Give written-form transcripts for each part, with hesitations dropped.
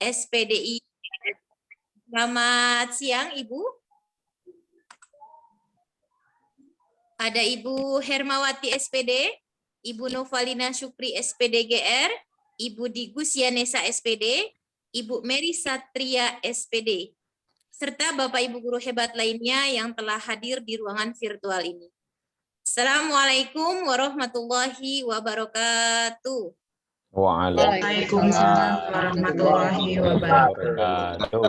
SPDI. Selamat siang, Ibu. Ada Ibu Hermawati SPD, Ibu Novalina Syukri SPD GR, Ibu Digus Yanesa SPD, Ibu Mary Satria SPD, serta Bapak Ibu guru hebat lainnya yang telah hadir di ruangan virtual ini. Assalamualaikum warahmatullahi wabarakatuh. Waalaikumsalam warahmatullahi wabarakatuh.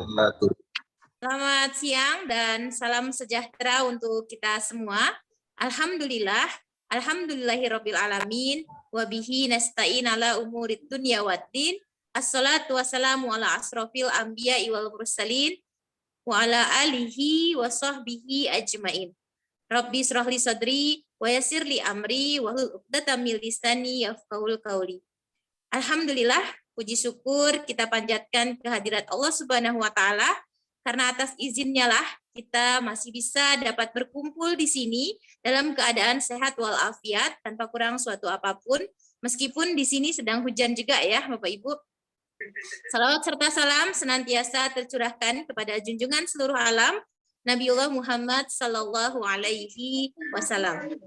Selamat siang dan salam sejahtera untuk kita semua. Alhamdulillah, alhamdulillahirabbil alamin wa bihi nasta'in ala umurid dunya waddin. Assalatu wassalamu ala asrofil anbiya'i wal mursalin wa ala alihi wa sahbihi ajmain. Rabbi shrahli sadri wa yassirli amri wa hlul 'uqdatam min lisani yafqahul qawli. Alhamdulillah, puji syukur kita panjatkan kehadirat Allah Subhanahu wa taala karena atas izinnya lah kita masih bisa dapat berkumpul di sini dalam keadaan sehat walafiat tanpa kurang suatu apapun, meskipun di sini sedang hujan juga ya Bapak Ibu. Salawat serta salam senantiasa tercurahkan kepada junjungan seluruh alam Nabiullah Muhammad sallallahu alaihi wasallam.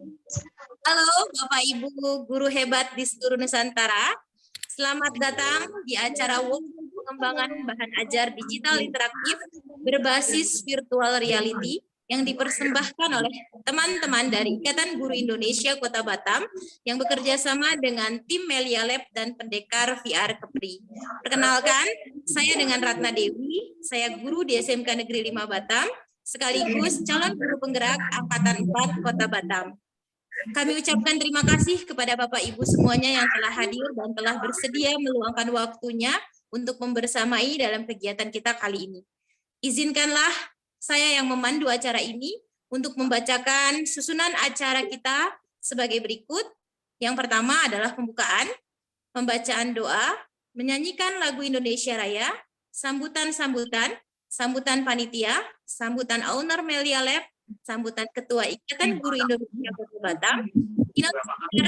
Halo Bapak Ibu guru hebat di seluruh Nusantara. Selamat datang di acara workshop pengembangan bahan ajar digital interaktif berbasis virtual reality yang dipersembahkan oleh teman-teman dari Ikatan Guru Indonesia Kota Batam yang bekerja sama dengan tim Melia Lab dan Pendekar VR Kepri. Perkenalkan, saya dengan Ratna Dewi, saya guru di SMK Negeri 5 Batam, sekaligus calon guru penggerak Angkatan 4 Kota Batam. Kami ucapkan terima kasih kepada Bapak Ibu semuanya yang telah hadir dan telah bersedia meluangkan waktunya untuk membersamai dalam kegiatan kita kali ini. Izinkanlah saya yang memandu acara ini untuk membacakan susunan acara kita sebagai berikut. Yang pertama adalah pembukaan, pembacaan doa, menyanyikan lagu Indonesia Raya, sambutan-sambutan, sambutan panitia, sambutan owner Melia Lab, sambutan Ketua Ikatan Guru Indonesia Kota Batam,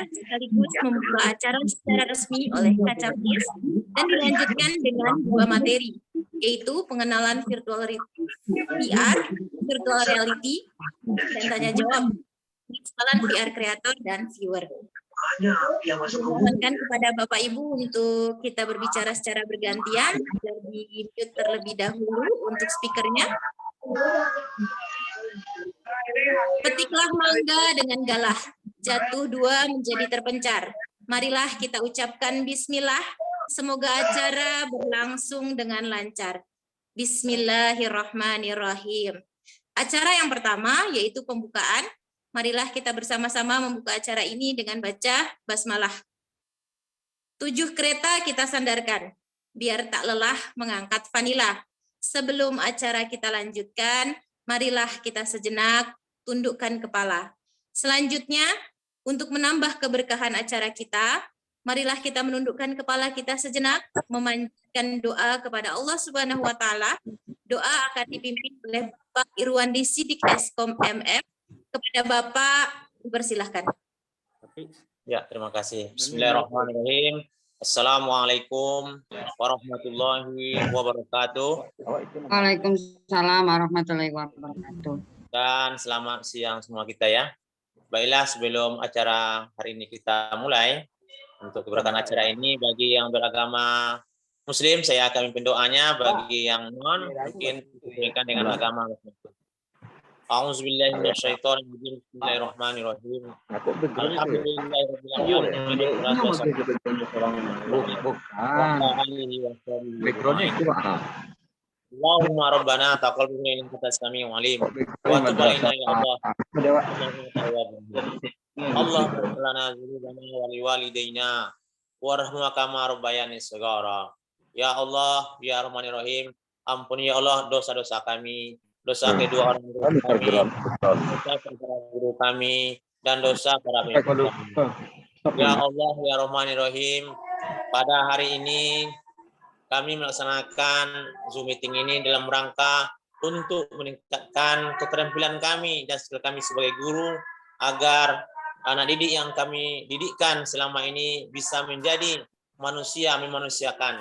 sekaligus membuka acara secara resmi oleh Kacapis dan dilanjutkan dengan dua materi, yaitu pengenalan virtual VR, virtual reality, dan tanya jawab, pengenalan VR kreator dan viewer. Mohonkan kepada Bapak Ibu untuk kita berbicara secara bergantian, agar di-mute terlebih dahulu untuk speakernya. Petiklah mangga dengan galah, jatuh dua menjadi terpencar. Marilah kita ucapkan bismillah, semoga acara berlangsung dengan lancar. Bismillahirrahmanirrahim. Acara yang pertama yaitu pembukaan. Marilah kita bersama-sama membuka acara ini dengan baca basmalah. 7 kereta kita sandarkan, biar tak lelah mengangkat vanila. Sebelum acara kita lanjutkan, marilah kita sejenak tundukkan kepala. Selanjutnya, untuk menambah keberkahan acara kita, marilah kita menundukkan kepala kita sejenak, memanjatkan doa kepada Allah Subhanahu wa taala. Doa akan dipimpin oleh Bapak Irwandi Sidik Eskom MF. Kepada Bapak, dipersilahkan. Ya, terima kasih. Bismillahirrahmanirrahim. Assalamualaikum warahmatullahi wabarakatuh. Waalaikumsalam warahmatullahi wabarakatuh. Dan selamat siang semua kita ya. Baiklah, sebelum acara hari ini kita mulai, untuk keberkatan acara ini bagi yang beragama Muslim, saya akan memimpin doanya. Bagi yang non, mungkin diberikan dengan agama masing-masing. A'udzubillahi minasyaitonirrajim. Bismillahirrahmanirrahim. Allahumma rabbana taqabbal minna innaka samii'un 'aliim wa tub 'alaina ya Allah. Allahumma ighfir lana dzunubana wa liwalidayna warhamna kama rabbayani shaghara. Ya Allah, ya Rahmanir Rahim, ampuni ya Allah dosa-dosa kami, dosa kedua orang tua kami, dosa para guru kami, dan dosa para pemimpin kami. Ya Allah, ya Rahmanir Rahim, pada hari ini kami melaksanakan Zoom meeting ini dalam rangka untuk meningkatkan keterampilan kami dan skill kami sebagai guru agar anak didik yang kami didikkan selama ini bisa menjadi manusia memanusiakan.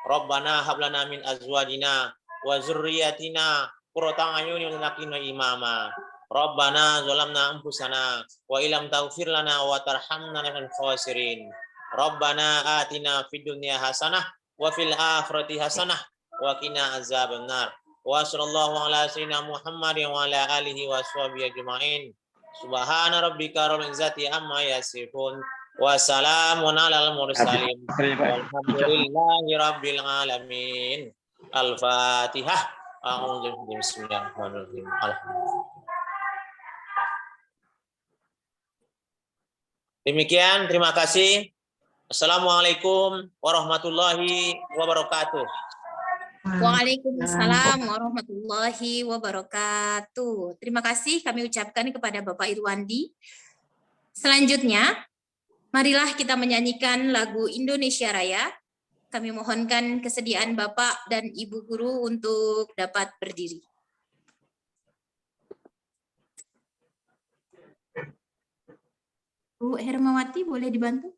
Rabbana hab lana min azwajina wa dzurriyyatina qurrata a'yunin warzuqna imama. Rabbana zalamna anfusana wa illam taghfir lana wa tarhamna lanakunanna khasirin. Rabbana atina fid dunya hasanah wa fil akhirati hasanah wa qina azabannar. Wa sallallahu ala sayyidina Muhammadin wa ala alihi wa sahbihi ajma'in. Subhana rabbika rabbil izzati amma yasifun. Wassalamun alal mursalin. Walhamdulillahi rabbil alamin. Al-Fatihah. A'udzu bismillahirrahmanirrahim. Demikian, terima kasih. Assalamualaikum warahmatullahi wabarakatuh. Waalaikumsalam warahmatullahi wabarakatuh. Terima kasih kami ucapkan kepada Bapak Irwandi. Selanjutnya, marilah kita menyanyikan lagu Indonesia Raya. Kami mohonkan kesediaan Bapak dan Ibu Guru untuk dapat berdiri. Bu Hermawati, boleh dibantu?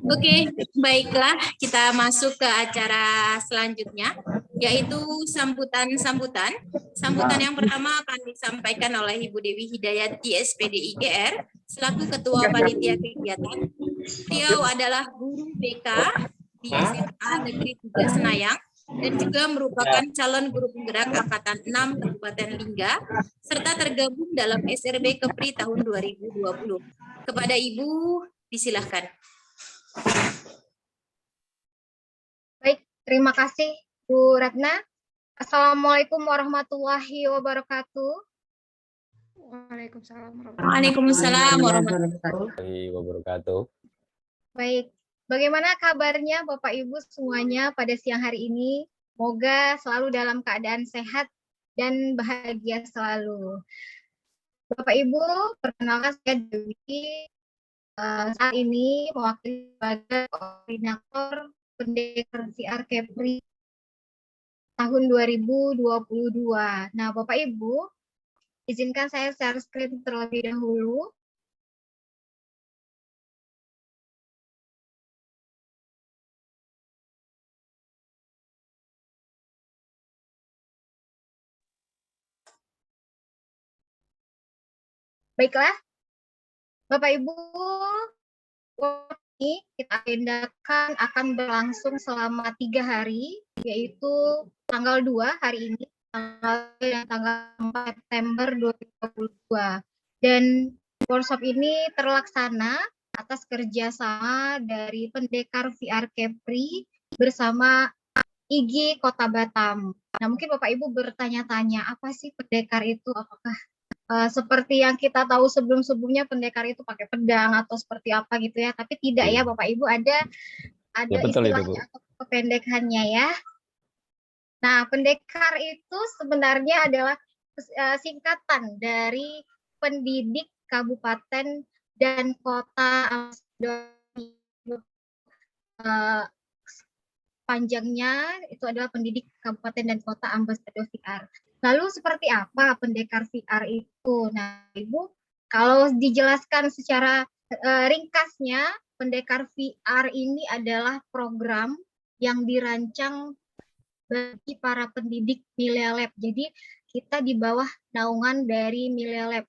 Oke, baiklah kita masuk ke acara selanjutnya, yaitu sambutan-sambutan. Sambutan yang pertama akan disampaikan oleh Ibu Dewi Hidayati SPD IGR selaku Ketua Panitia Kegiatan. Beliau adalah guru BK di SMA Negeri 3 Senayang dan juga merupakan calon guru penggerak Angkatan 6 Kabupaten Lingga serta tergabung dalam SRB Kepri tahun 2020. Kepada Ibu, disilahkan. Baik, terima kasih Bu Ratna. Assalamualaikum warahmatullahi wabarakatuh. Waalaikumsalam warahmatullahi wabarakatuh. Baik, bagaimana kabarnya Bapak Ibu semuanya pada siang hari ini? Semoga selalu dalam keadaan sehat dan bahagia selalu. Bapak Ibu, perkenalkan saya Dewi. Saat ini mewakili sebagai koordinator Pendekar VR Kepri tahun 2022. Nah, Bapak Ibu, izinkan saya share screen terlebih dahulu. Baiklah, Bapak Ibu, ini kita agendakan akan berlangsung selama 3 hari, yaitu tanggal 2 hari ini, tanggal 4 September 2022. Dan workshop ini terlaksana atas kerjasama dari Pendekar VR Kepri bersama IGI Kota Batam. Nah, mungkin Bapak Ibu bertanya-tanya, apa sih pendekar itu? Apakah seperti yang kita tahu sebelum-sebelumnya pendekar itu pakai pedang atau seperti apa gitu ya? Tapi tidak ya, Bapak Ibu, ada Ya betul itu, Bu. istilahnya atau kependekannya ya. Nah, pendekar itu sebenarnya adalah singkatan dari pendidik kabupaten dan kota panjangnya itu adalah pendidik kabupaten dan kota Ambasador VR. Lalu seperti apa pendekar VR itu? Nah, Ibu, kalau dijelaskan secara ringkasnya, pendekar VR ini adalah program yang dirancang bagi para pendidik Milea Lab. Jadi kita di bawah naungan dari Milea Lab,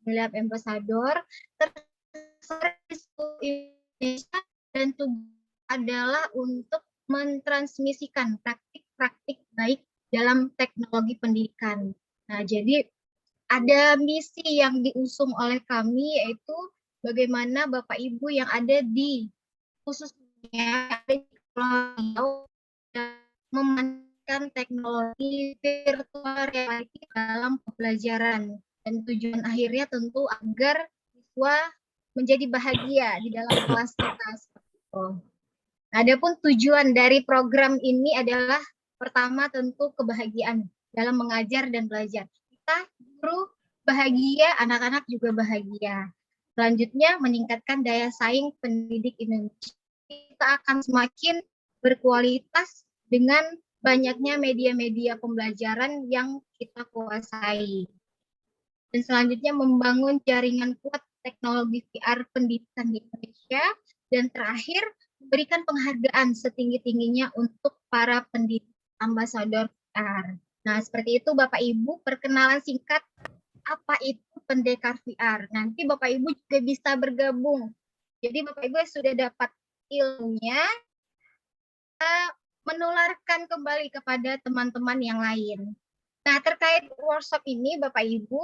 Milea Lab Ambassador, tersebar di seluruh Indonesia, dan tugas adalah untuk mentransmisikan praktik-praktik baik dalam teknologi pendidikan. Nah, jadi ada misi yang diusung oleh kami, yaitu bagaimana Bapak Ibu yang ada di khususnya ada di Pulau memanfaatkan teknologi virtual reality dalam pembelajaran, dan tujuan akhirnya tentu agar siswa menjadi bahagia di dalam kelas kita. Adapun tujuan dari program ini adalah pertama tentu kebahagiaan dalam mengajar dan belajar. Kita guru bahagia, anak-anak juga bahagia. Selanjutnya meningkatkan daya saing pendidik Indonesia. Kita akan semakin berkualitas dengan banyaknya media-media pembelajaran yang kita kuasai. Dan selanjutnya membangun jaringan kuat teknologi VR pendidikan di Indonesia. Dan terakhir, memberikan penghargaan setinggi-tingginya untuk para pendidik Ambasador VR. Nah, seperti itu Bapak Ibu, perkenalan singkat apa itu pendekar VR. Nanti Bapak Ibu juga bisa bergabung. Jadi Bapak Ibu sudah dapat ilmunya, menularkan kembali kepada teman-teman yang lain. Nah, terkait workshop ini Bapak Ibu,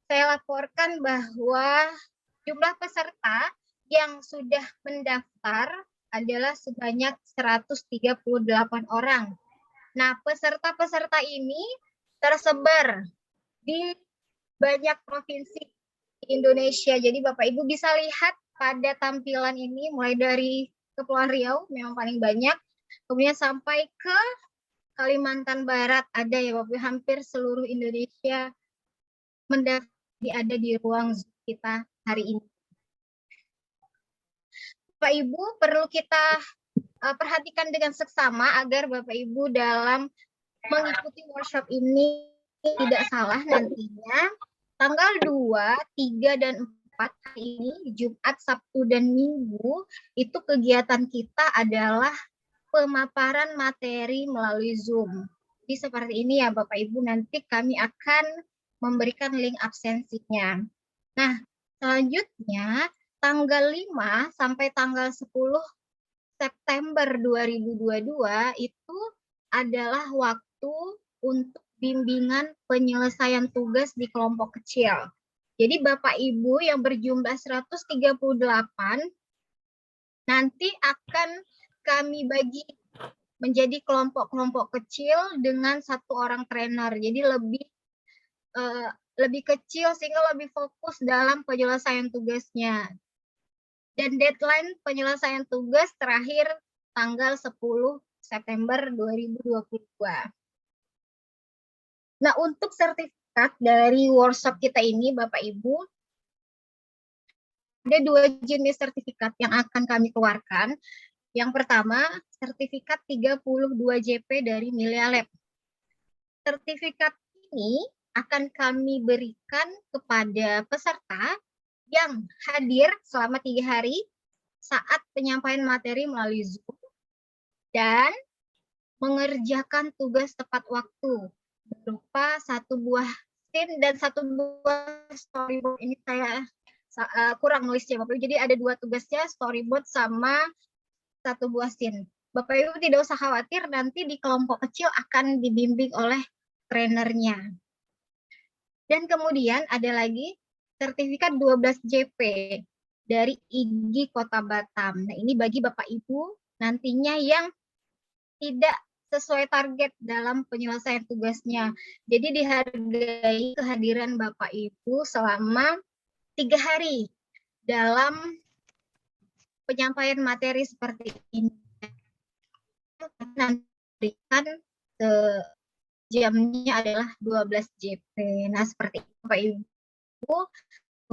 saya laporkan bahwa jumlah peserta yang sudah mendaftar adalah sebanyak 138 orang. Nah, peserta-peserta ini tersebar di banyak provinsi di Indonesia. Jadi Bapak Ibu bisa lihat pada tampilan ini mulai dari Kepulauan Riau memang paling banyak, kemudian sampai ke Kalimantan Barat ada ya Bapak Ibu, hampir seluruh Indonesia mendaftar ada di ruang Zoom kita hari ini. Bapak Ibu perlu kita perhatikan dengan seksama agar Bapak Ibu dalam mengikuti workshop ini tidak salah nantinya. Tanggal 2, 3, dan 4 hari ini, Jumat, Sabtu, dan Minggu, itu kegiatan kita adalah pemaparan materi melalui Zoom. Jadi seperti ini ya Bapak Ibu, nanti kami akan memberikan link absensinya. Nah, selanjutnya tanggal 5 sampai tanggal 10 September 2022 itu adalah waktu untuk bimbingan penyelesaian tugas di kelompok kecil. Jadi Bapak Ibu yang berjumlah 138 nanti akan kami bagi menjadi kelompok-kelompok kecil dengan satu orang trainer. Jadi lebih kecil sehingga lebih fokus dalam penyelesaian tugasnya. Dan deadline penyelesaian tugas terakhir tanggal 10 September 2022. Nah, untuk sertifikat dari workshop kita ini, Bapak Ibu, ada 2 jenis sertifikat yang akan kami keluarkan. Yang pertama, sertifikat 32 JP dari Milea Lab. Sertifikat ini akan kami berikan kepada peserta yang hadir selama 3 hari saat penyampaian materi melalui Zoom dan mengerjakan tugas tepat waktu berupa 1 buah scene dan 1 buah storyboard. Ini saya kurang nulisnya Bapak Ibu. Jadi ada 2 tugasnya, storyboard sama 1 buah scene. Bapak Ibu tidak usah khawatir, nanti di kelompok kecil akan dibimbing oleh trainernya. Dan kemudian ada lagi sertifikat 12 JP dari IGI Kota Batam. Nah, ini bagi Bapak Ibu nantinya yang tidak sesuai target dalam penyelesaian tugasnya. Jadi dihargai kehadiran Bapak Ibu selama 3 hari dalam penyampaian materi seperti ini. Nanti berikan jamnya adalah 12 JP. Nah, seperti itu Bapak Ibu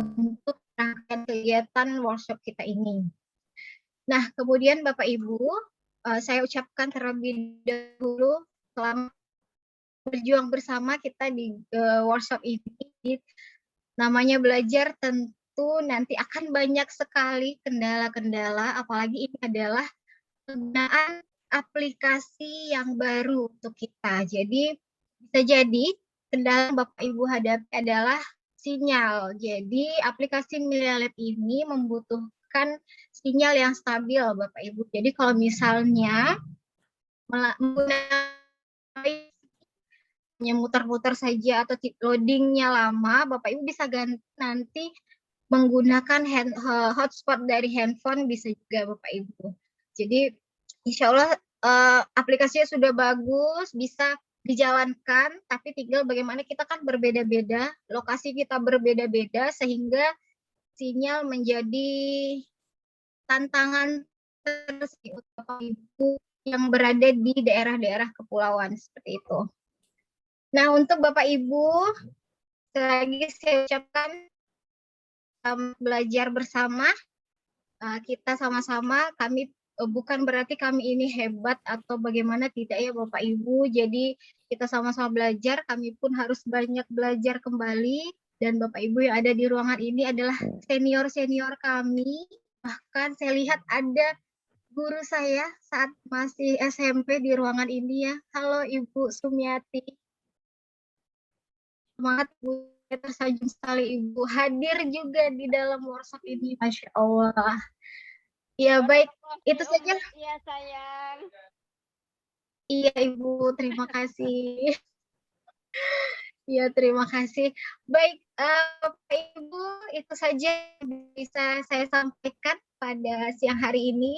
untuk rangkaian kegiatan workshop kita ini. Nah, kemudian Bapak Ibu, saya ucapkan terlebih dahulu selamat berjuang bersama kita di workshop ini. Namanya belajar tentu nanti akan banyak sekali kendala-kendala, apalagi ini adalah penggunaan aplikasi yang baru untuk kita. Jadi bisa jadi kendala Bapak Ibu hadapi adalah sinyal. Jadi aplikasi Milea Lab ini membutuhkan sinyal yang stabil Bapak Ibu. Jadi kalau misalnya menggunakan muter-muter saja atau loadingnya lama, Bapak Ibu bisa ganti nanti menggunakan hotspot dari handphone bisa juga Bapak Ibu. Jadi insya Allah aplikasinya sudah bagus, bisa dijalankan, tapi tinggal bagaimana kita kan berbeda-beda, lokasi kita berbeda-beda, sehingga sinyal menjadi tantangan untuk Bapak Ibu yang berada di daerah-daerah kepulauan, seperti itu. Nah, untuk Bapak Ibu, lagi saya ucapkan belajar bersama, kita sama-sama, kami bukan berarti kami ini hebat atau bagaimana, tidak ya Bapak Ibu. Jadi kita sama-sama belajar, kami pun harus banyak belajar kembali. Dan Bapak Ibu yang ada di ruangan ini adalah senior-senior kami. Bahkan saya lihat ada guru saya saat masih SMP di ruangan ini ya. Halo Ibu Sumiati. Semangat Bu, tersanjung sekali Ibu hadir juga di dalam workshop ini. Masya Allah. Ya baik, itu saja. Iya sayang. Iya Ibu, terima kasih. Iya terima kasih. Baik, Bapak Ibu, itu saja yang bisa saya sampaikan pada siang hari ini.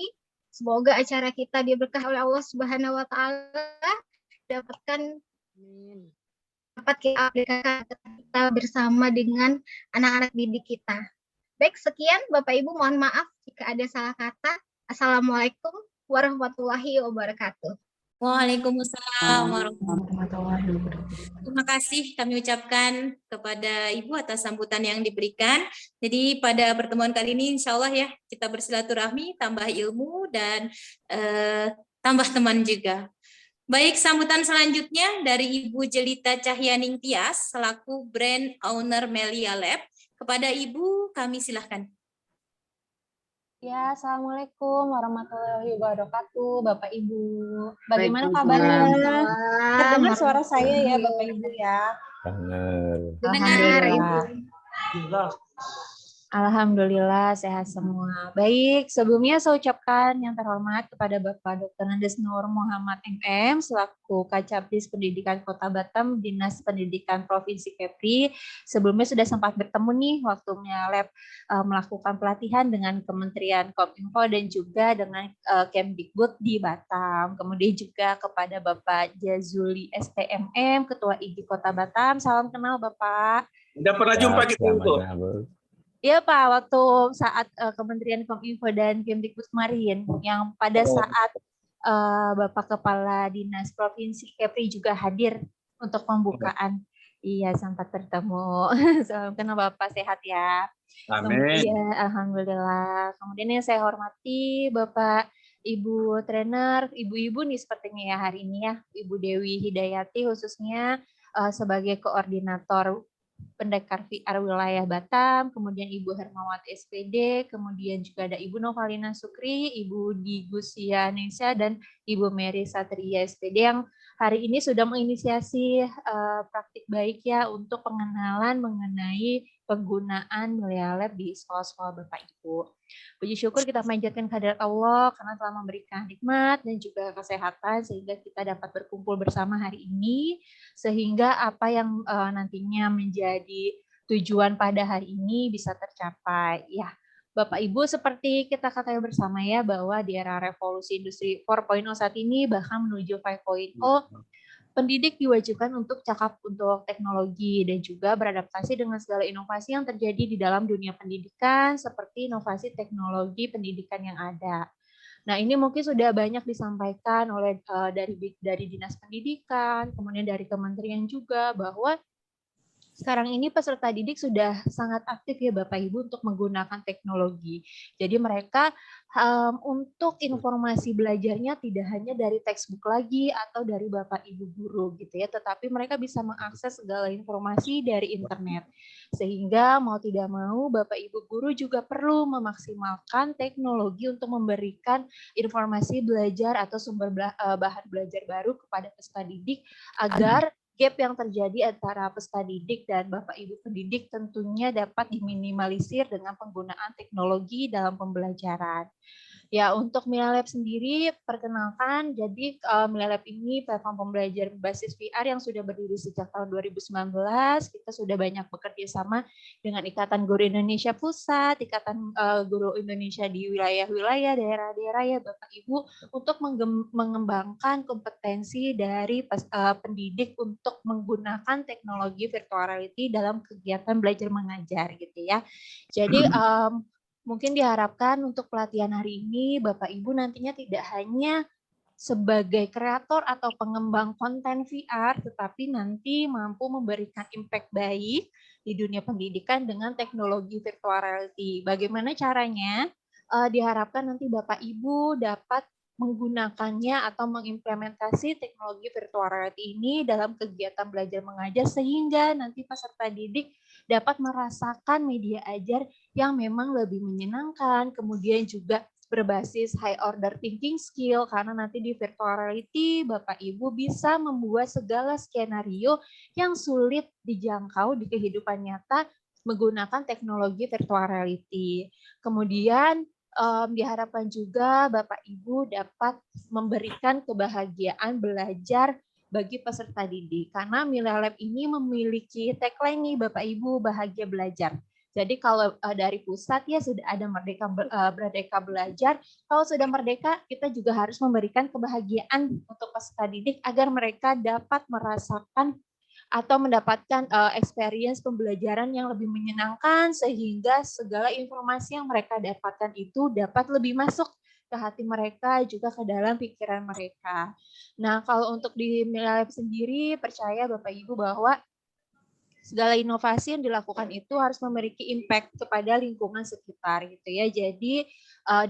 Semoga acara kita diberkahi oleh Allah Subhanahu Wa Taala, dapat kita aplikasikan kita bersama dengan anak-anak didik kita. Baik, sekian Bapak Ibu, mohon maaf jika ada salah kata. Assalamualaikum warahmatullahi wabarakatuh. Waalaikumsalam warahmatullahi wabarakatuh. Terima kasih kami ucapkan kepada Ibu atas sambutan yang diberikan. Jadi pada pertemuan kali ini insya Allah ya kita bersilaturahmi, tambah ilmu dan tambah teman juga. Baik, sambutan selanjutnya dari Ibu Jelita Cahyaning Tias selaku Brand Owner Milea Lab. Kepada Ibu kami silahkan. Ya, Assalamualaikum warahmatullahi wabarakatuh, Bapak Ibu. Bagaimana Waalaikumsalam. kabarnya? Terdengar suara saya ya, Bapak Ibu ya. Dengar Ibu. Alhamdulillah sehat semua. Baik, sebelumnya saya ucapkan yang terhormat kepada Bapak Dr. Andes Nur Muhammad MM selaku Kacabdis Pendidikan Kota Batam, Dinas Pendidikan Provinsi Kepri. Sebelumnya sudah sempat bertemu nih waktu Milea Lab melakukan pelatihan dengan Kementerian Kominfo dan juga dengan Kemdikbud di Batam. Kemudian juga kepada Bapak Jazuli STMM, Ketua IGI Kota Batam. Salam kenal Bapak. Udah pernah jumpa gitu itu? Iya Pak, waktu saat Kementerian Kominfo dan Kemdikbud kemarin, yang pada saat Bapak Kepala Dinas Provinsi Kepri juga hadir untuk pembukaan. Iya, sempat bertemu. Salam kenal Bapak, sehat ya. Amin. Kemudian, alhamdulillah. Kemudian yang saya hormati Bapak Ibu trainer, ibu-ibu nih sepertinya ya hari ini ya, Ibu Dewi Hidayati khususnya sebagai koordinator Pendekar VR wilayah Batam, kemudian Ibu Hermawati SPD, kemudian juga ada Ibu Novalina Sukri, Ibu Digusia Nesya, dan Ibu Mary Satria SPD yang hari ini sudah menginisiasi praktik baik ya untuk pengenalan mengenai penggunaan Milea Lab di sekolah-sekolah Bapak Ibu. Puji syukur kita panjatkan kehadirat Allah karena telah memberikan nikmat dan juga kesehatan sehingga kita dapat berkumpul bersama hari ini, sehingga apa yang nantinya menjadi tujuan pada hari ini bisa tercapai. Ya, Bapak Ibu, seperti kita ketahui bersama ya bahwa di era revolusi industri 4.0 saat ini bahkan menuju 5.0, pendidik diwajibkan untuk cakap untuk teknologi dan juga beradaptasi dengan segala inovasi yang terjadi di dalam dunia pendidikan seperti inovasi teknologi pendidikan yang ada. Nah, ini mungkin sudah banyak disampaikan oleh dari Dinas Pendidikan, kemudian dari kementerian juga bahwa sekarang ini peserta didik sudah sangat aktif ya Bapak Ibu untuk menggunakan teknologi. Jadi mereka untuk informasi belajarnya tidak hanya dari textbook lagi atau dari Bapak Ibu guru gitu ya, tetapi mereka bisa mengakses segala informasi dari internet. Sehingga mau tidak mau Bapak Ibu guru juga perlu memaksimalkan teknologi untuk memberikan informasi belajar atau sumber bahan belajar baru kepada peserta didik agar gap yang terjadi antara peserta didik dan Bapak Ibu pendidik tentunya dapat diminimalisir dengan penggunaan teknologi dalam pembelajaran. Ya, untuk Milalab sendiri, perkenalkan, jadi Milalab ini platform pembelajaran berbasis VR yang sudah berdiri sejak tahun 2019. Kita sudah banyak bekerja sama dengan Ikatan Guru Indonesia Pusat, Ikatan Guru Indonesia di wilayah-wilayah, daerah-daerah ya Bapak Ibu, untuk mengembangkan kompetensi dari pendidik untuk menggunakan teknologi virtual reality dalam kegiatan belajar mengajar gitu ya. Jadi mungkin diharapkan untuk pelatihan hari ini Bapak Ibu nantinya tidak hanya sebagai kreator atau pengembang konten VR, tetapi nanti mampu memberikan impact baik di dunia pendidikan dengan teknologi virtual reality. Bagaimana caranya? Diharapkan nanti Bapak Ibu dapat menggunakannya atau mengimplementasi teknologi virtual reality ini dalam kegiatan belajar mengajar sehingga nanti peserta didik dapat merasakan media ajar yang memang lebih menyenangkan, kemudian juga berbasis high order thinking skill karena nanti di virtual reality Bapak Ibu bisa membuat segala skenario yang sulit dijangkau di kehidupan nyata menggunakan teknologi virtual reality. Kemudian diharapkan juga Bapak Ibu dapat memberikan kebahagiaan belajar bagi peserta didik. Karena Milalab ini memiliki tagline nih Bapak Ibu, bahagia belajar. Jadi kalau dari pusat ya sudah ada merdeka belajar. Kalau sudah merdeka, kita juga harus memberikan kebahagiaan untuk peserta didik agar mereka dapat merasakan atau mendapatkan experience pembelajaran yang lebih menyenangkan sehingga segala informasi yang mereka dapatkan itu dapat lebih masuk ke hati mereka juga ke dalam pikiran mereka. Nah, kalau untuk di Milalab sendiri percaya Bapak Ibu bahwa segala inovasi yang dilakukan itu harus memiliki impact kepada lingkungan sekitar gitu ya. Jadi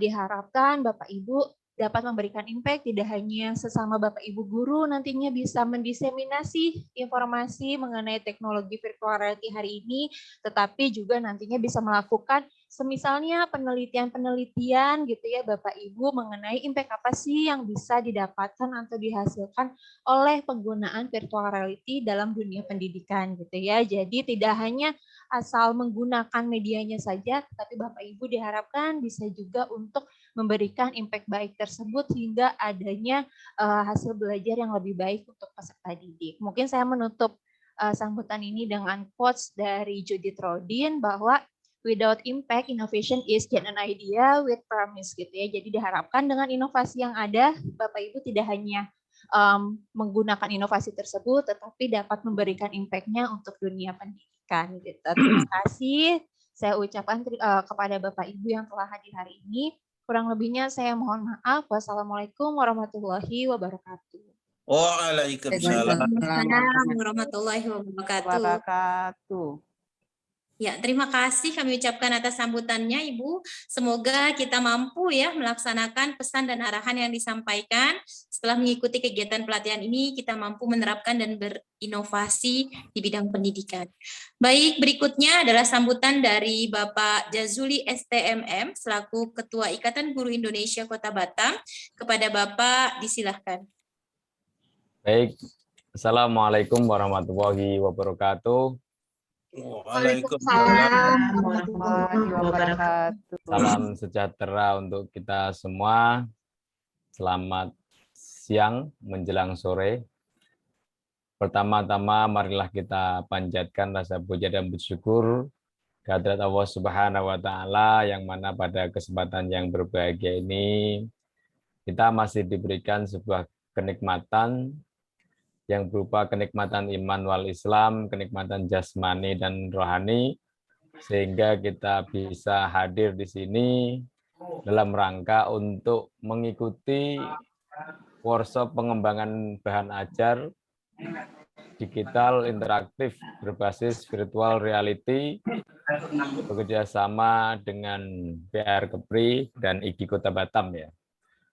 diharapkan Bapak Ibu dapat memberikan impact tidak hanya sesama Bapak Ibu guru nantinya bisa mendiseminasi informasi mengenai teknologi virtual reality hari ini, tetapi juga nantinya bisa melakukan semisalnya penelitian-penelitian gitu ya Bapak Ibu mengenai impact apa sih yang bisa didapatkan atau dihasilkan oleh penggunaan virtual reality dalam dunia pendidikan gitu ya. Jadi tidak hanya asal menggunakan medianya saja, tapi Bapak Ibu diharapkan bisa juga untuk memberikan impact baik tersebut hingga adanya hasil belajar yang lebih baik untuk peserta didik. Mungkin saya menutup sambutan ini dengan quotes dari Judith Rodin bahwa without impact, innovation is just an idea with promise gitu ya. Jadi diharapkan dengan inovasi yang ada, Bapak Ibu tidak hanya menggunakan inovasi tersebut, tetapi dapat memberikan impact-nya untuk dunia pendidikan. Gitu. Terima kasih. Saya ucapkan kepada Bapak Ibu yang telah hadir hari ini. Kurang lebihnya saya mohon maaf. Wassalamualaikum warahmatullahi wabarakatuh. Waalaikumsalam warahmatullahi wabarakatuh. Ya, terima kasih kami ucapkan atas sambutannya Ibu. Semoga kita mampu ya melaksanakan pesan dan arahan yang disampaikan. Setelah mengikuti kegiatan pelatihan ini, kita mampu menerapkan dan berinovasi di bidang pendidikan. Baik, berikutnya adalah sambutan dari Bapak Jazuli STMM selaku Ketua Ikatan Guru Indonesia Kota Batam. Kepada Bapak, disilahkan. Baik, Assalamualaikum warahmatullahi wabarakatuh. Waalaikumsalam warahmatullahi wabarakatuh. Salam sejahtera untuk kita semua. Selamat siang menjelang sore. Pertama-tama marilah kita panjatkan rasa puja dan bersyukur kehadirat Allah Subhanahu wa taala, yang mana pada kesempatan yang berbahagia ini kita masih diberikan sebuah kenikmatan yang berupa kenikmatan iman wal Islam, kenikmatan jasmani dan rohani, sehingga kita bisa hadir di sini dalam rangka untuk mengikuti workshop pengembangan bahan ajar digital interaktif berbasis virtual reality bekerjasama dengan PR Kepri dan IGI Kota Batam ya.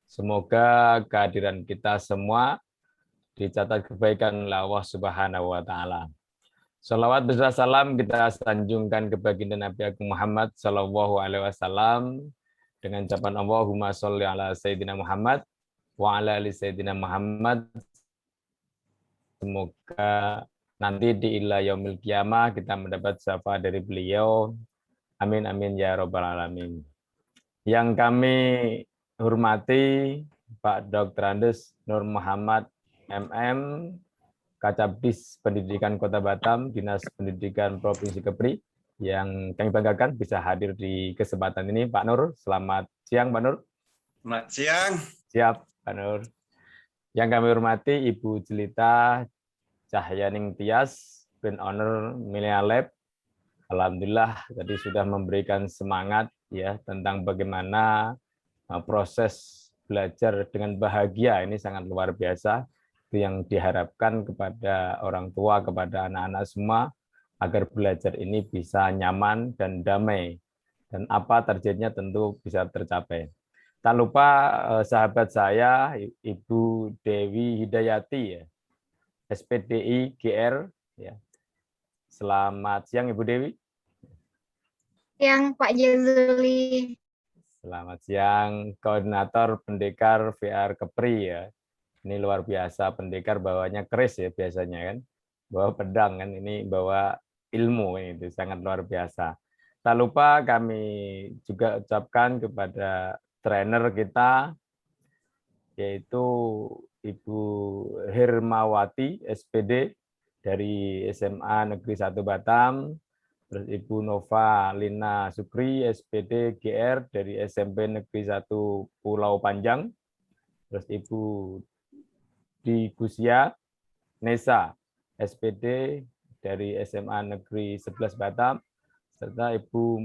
Semoga kehadiran kita semua dicatat kebaikan oleh Allah Subhanahu wa taala. Salawat beserta salam kita sanjungkan ke baginda Nabi Agung Muhammad sallallahu alaihi wasallam dengan ucapan Allahumma sholli ala sayyidina Muhammad wa ala ali sayyidina Muhammad. Semoga nanti di ila yaumil qiyamah kita mendapat syafaat dari beliau. Amin amin ya rabbal alamin. Yang kami hormati Pak Dr. Andes Nur Muhammad MM, Kacabdis Pendidikan Kota Batam, Dinas Pendidikan Provinsi Kepri, yang kami banggakan bisa hadir di kesempatan ini. Pak Nur, selamat siang Pak Nur. Selamat siang. Siap Pak Nur. Yang kami hormati Ibu Jelita Cahyaning Tias, Pin Owner Millennial Lab. Alhamdulillah tadi sudah memberikan semangat ya tentang bagaimana proses belajar dengan bahagia, ini sangat luar biasa. Itu yang diharapkan kepada orang tua, kepada anak-anak semua, agar belajar ini bisa nyaman dan damai. Dan apa targetnya tentu bisa tercapai. Tak lupa sahabat saya, Ibu Dewi Hidayati, ya, SPDI GR. Ya. Selamat siang Ibu Dewi. Siang Pak Jazuli. Selamat siang, Koordinator Pendekar VR Kepri ya. Ini luar biasa, pendekar bawanya keris ya biasanya kan. Bawa pedang kan, ini bawa ilmu, ini itu sangat luar biasa. Tak lupa kami juga ucapkan kepada trainer kita, yaitu Ibu Hermawati SPD dari SMA Negeri 1 Batam, terus Ibu Nova Lina Sukri SPD GR dari SMP Negeri 1 Pulau Panjang, terus Ibu di Gusia Nesa SPD dari SMA Negeri 11 Batam, serta Ibu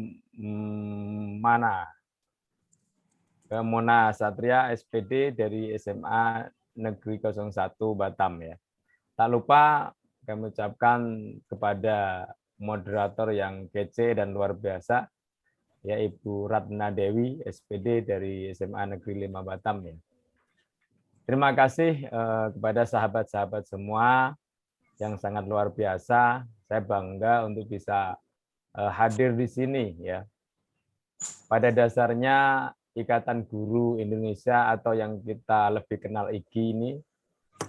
Mona Satria SPD dari SMA Negeri 01 Batam ya. Tak lupa kami ucapkan kepada moderator yang kece dan luar biasa, ya Ibu Ratna Dewi SPD dari SMA Negeri 5 Batam ya. Terima kasih kepada sahabat-sahabat semua yang sangat luar biasa. Saya bangga untuk bisa hadir di sini ya. Pada dasarnya Ikatan Guru Indonesia atau yang kita lebih kenal IGI ini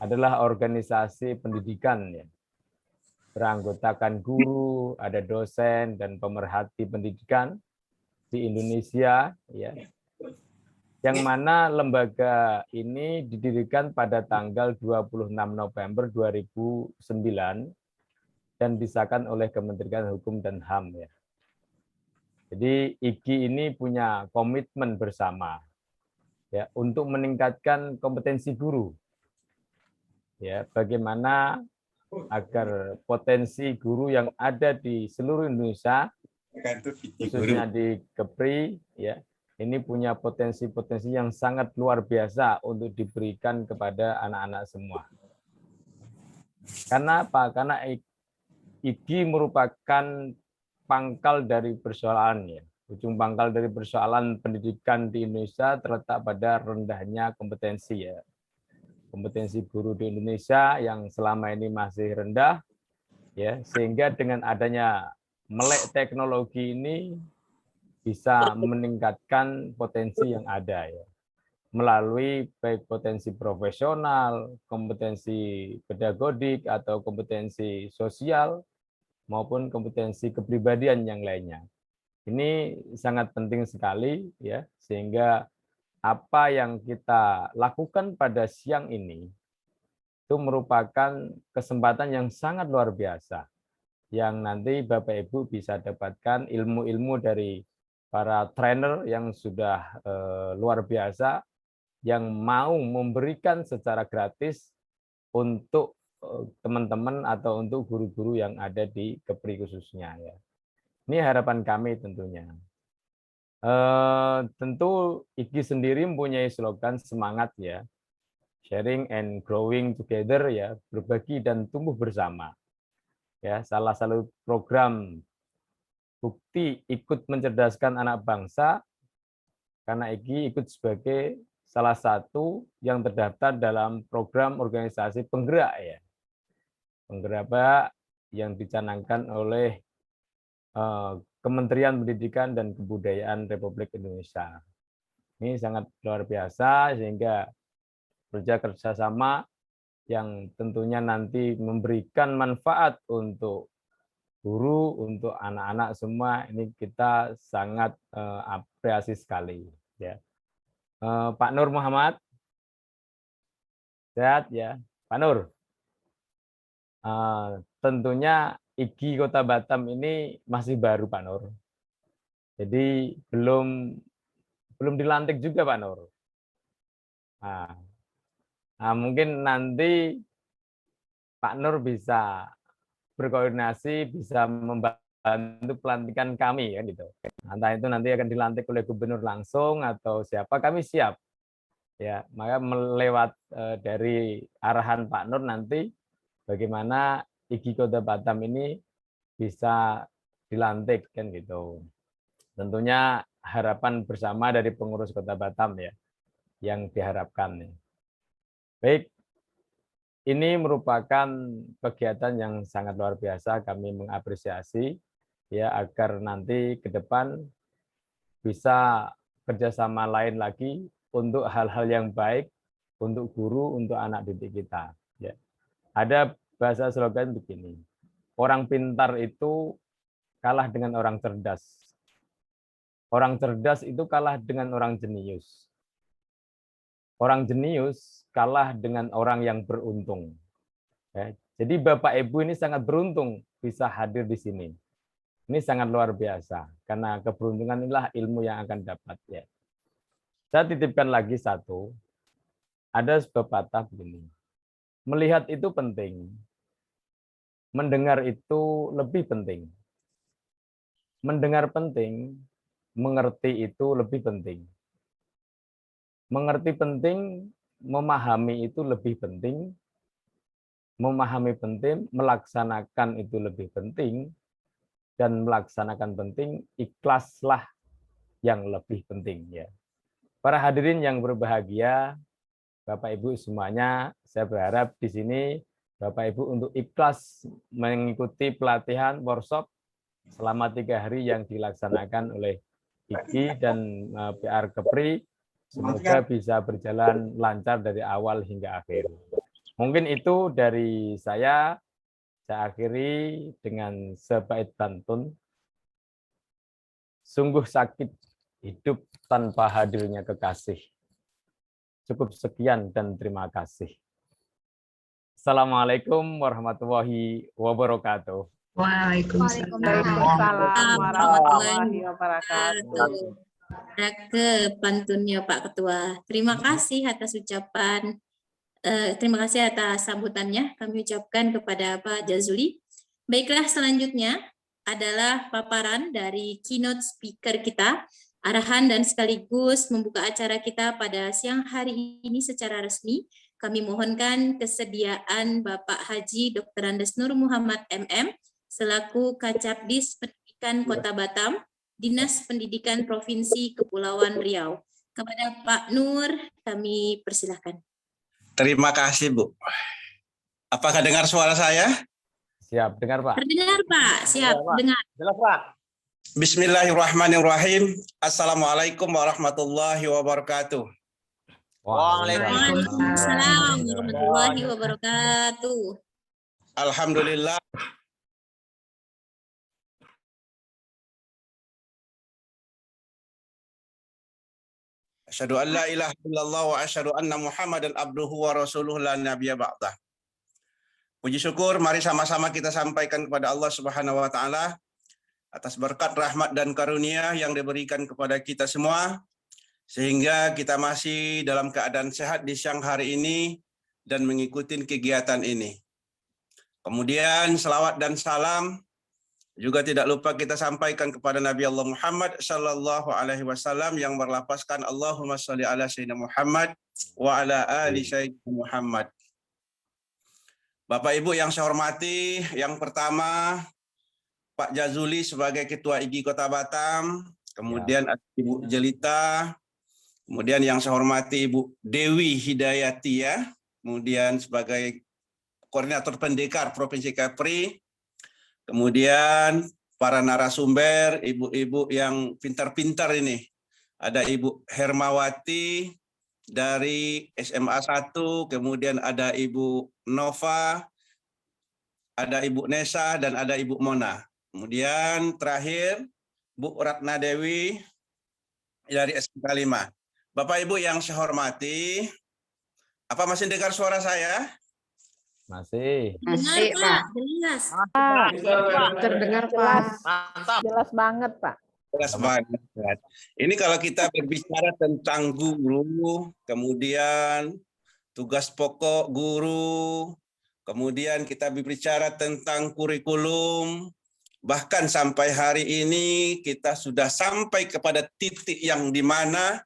adalah organisasi pendidikan ya. Beranggotakan guru, ada dosen dan pemerhati pendidikan di Indonesia ya. Yang mana lembaga ini didirikan pada tanggal 26 November 2009 dan disahkan oleh Kementerian Hukum dan HAM ya. Jadi IGI ini punya komitmen bersama ya untuk meningkatkan kompetensi guru. Ya, bagaimana agar potensi guru yang ada di seluruh Indonesia, khususnya di Kepri ya, ini punya potensi-potensi yang sangat luar biasa untuk diberikan kepada anak-anak semua. Karena apa? Karena IGI merupakan pangkal dari persoalannya. Ujung pangkal dari persoalan pendidikan di Indonesia terletak pada rendahnya kompetensi ya. Kompetensi guru di Indonesia yang selama ini masih rendah ya, sehingga dengan adanya melek teknologi ini bisa meningkatkan potensi yang ada ya, melalui baik potensi profesional, kompetensi pedagodik atau kompetensi sosial maupun kompetensi kepribadian yang lainnya. Ini sangat penting sekali ya, sehingga apa yang kita lakukan pada siang ini itu merupakan kesempatan yang sangat luar biasa yang nanti Bapak Ibu bisa dapatkan ilmu-ilmu dari para trainer yang sudah luar biasa, yang mau memberikan secara gratis untuk teman-teman atau untuk guru-guru yang ada di Kepri khususnya ya. Ini harapan kami tentunya. Tentu IGI sendiri mempunyai slogan semangat ya, sharing and growing together ya, berbagi dan tumbuh bersama. Ya, salah satu program bukti ikut mencerdaskan anak bangsa karena IGI ikut sebagai salah satu yang terdaftar dalam program organisasi penggerak ya. Penggerak yang dicanangkan oleh Kementerian Pendidikan dan Kebudayaan Republik Indonesia. Ini sangat luar biasa sehingga kerja kerjasama yang tentunya nanti memberikan manfaat untuk guru, untuk anak-anak semua, ini kita sangat apresiasi sekali. Ya. Pak Nur Muhammad, sehat ya, Pak Nur. Tentunya IGI Kota Batam ini masih baru Pak Nur. Jadi belum dilantik juga Pak Nur. Nah, mungkin nanti Pak Nur bisa berkoordinasi, bisa membantu pelantikan kami ya gitu. Entah itu nanti akan dilantik oleh gubernur langsung atau siapa, kami siap. Ya, maka melewat dari arahan Pak Nur nanti bagaimana IGI Kota Batam ini bisa dilantik kan gitu. Tentunya harapan bersama dari pengurus Kota Batam ya yang diharapkan. Baik, ini merupakan kegiatan yang sangat luar biasa, kami mengapresiasi ya agar nanti ke depan bisa kerjasama lain lagi untuk hal-hal yang baik untuk guru, untuk anak didik kita. Ya. Ada bahasa slogan begini, orang pintar itu kalah dengan orang cerdas. Orang cerdas itu kalah dengan orang jenius. Orang jenius kalah dengan orang yang beruntung. Ya, jadi Bapak Ibu ini sangat beruntung bisa hadir di sini. Ini sangat luar biasa, karena keberuntungan inilah ilmu yang akan dapat. Ya. Saya titipkan lagi satu, ada pepatah begini, melihat itu penting, mendengar itu lebih penting. Mendengar penting, mengerti itu lebih penting. Mengerti penting, memahami itu lebih penting. Memahami penting, melaksanakan itu lebih penting. Dan melaksanakan penting, ikhlaslah yang lebih penting. Ya. Para hadirin yang berbahagia, Bapak Ibu semuanya, saya berharap di sini Bapak Ibu untuk ikhlas mengikuti pelatihan workshop selama 3 hari yang dilaksanakan oleh IGI dan PR Kepri. Semoga bisa berjalan lancar dari awal hingga akhir. Mungkin itu dari saya akhiri dengan sebait pantun. Sungguh sakit hidup tanpa hadirnya kekasih. Cukup sekian dan terima kasih. Assalamualaikum warahmatullahi wabarakatuh. Waalaikumsalam warahmatullahi wabarakatuh. Ke pantunnya Pak Ketua. Terima kasih atas ucapan, terima kasih atas sambutannya kami ucapkan kepada Pak Jazuli. Baiklah, selanjutnya adalah paparan dari keynote speaker kita, arahan dan sekaligus membuka acara kita pada siang hari ini secara resmi. Kami mohonkan kesediaan Bapak Haji Dr. Andes Nur Muhammad MM selaku Kacabdis Pendidikan Kota Batam, Dinas Pendidikan Provinsi Kepulauan Riau. Kepada Pak Nur, kami persilahkan. Terima kasih, Bu. Apakah dengar suara saya? Siap, dengar Pak. Terdengar Pak, siap, dengar. Jelas Pak. Bismillahirrahmanirrahim. Assalamualaikum warahmatullahi wabarakatuh. Waalaikumsalam warahmatullahi wabarakatuh. Alhamdulillah. Asyhadu an la ilaha illallah wa asyhadu anna Muhammadan abduhu wa rasuluhu la nabiyya ba'dah. Puji syukur mari sama-sama kita sampaikan kepada Allah Subhanahu wa taala atas berkat rahmat dan karunia yang diberikan kepada kita semua sehingga kita masih dalam keadaan sehat di siang hari ini dan mengikuti kegiatan ini. Kemudian selawat dan salam juga tidak lupa kita sampaikan kepada Nabi Allah Muhammad sallallahu alaihi wasallam yang berlafazkan Allahumma shalli ala sayyidina Muhammad wa ala ali sayyidina Muhammad. Bapak Ibu yang saya hormati, yang pertama Pak Jazuli sebagai Ketua IGI Kota Batam, kemudian Ibu Jelita, kemudian yang saya hormati Ibu Dewi Hidayati ya, kemudian sebagai Koordinator Pendekar Provinsi Kepri, kemudian para narasumber, ibu-ibu yang pintar-pintar ini, ada Ibu Hermawati dari SMA 1, kemudian ada Ibu Nova, ada Ibu Nesa, dan ada Ibu Mona. Kemudian terakhir, Bu Ratna Dewi dari SMK 5. Bapak Ibu yang saya hormati, apa masih dengar suara saya? Masih. Masih, Pak. Jelas. Terdengar, Pak. Mantap. Jelas banget, Pak. Jelas banget. Ini kalau kita berbicara tentang guru, kemudian tugas pokok guru, kemudian kita berbicara tentang kurikulum, bahkan sampai hari ini kita sudah sampai kepada titik yang di mana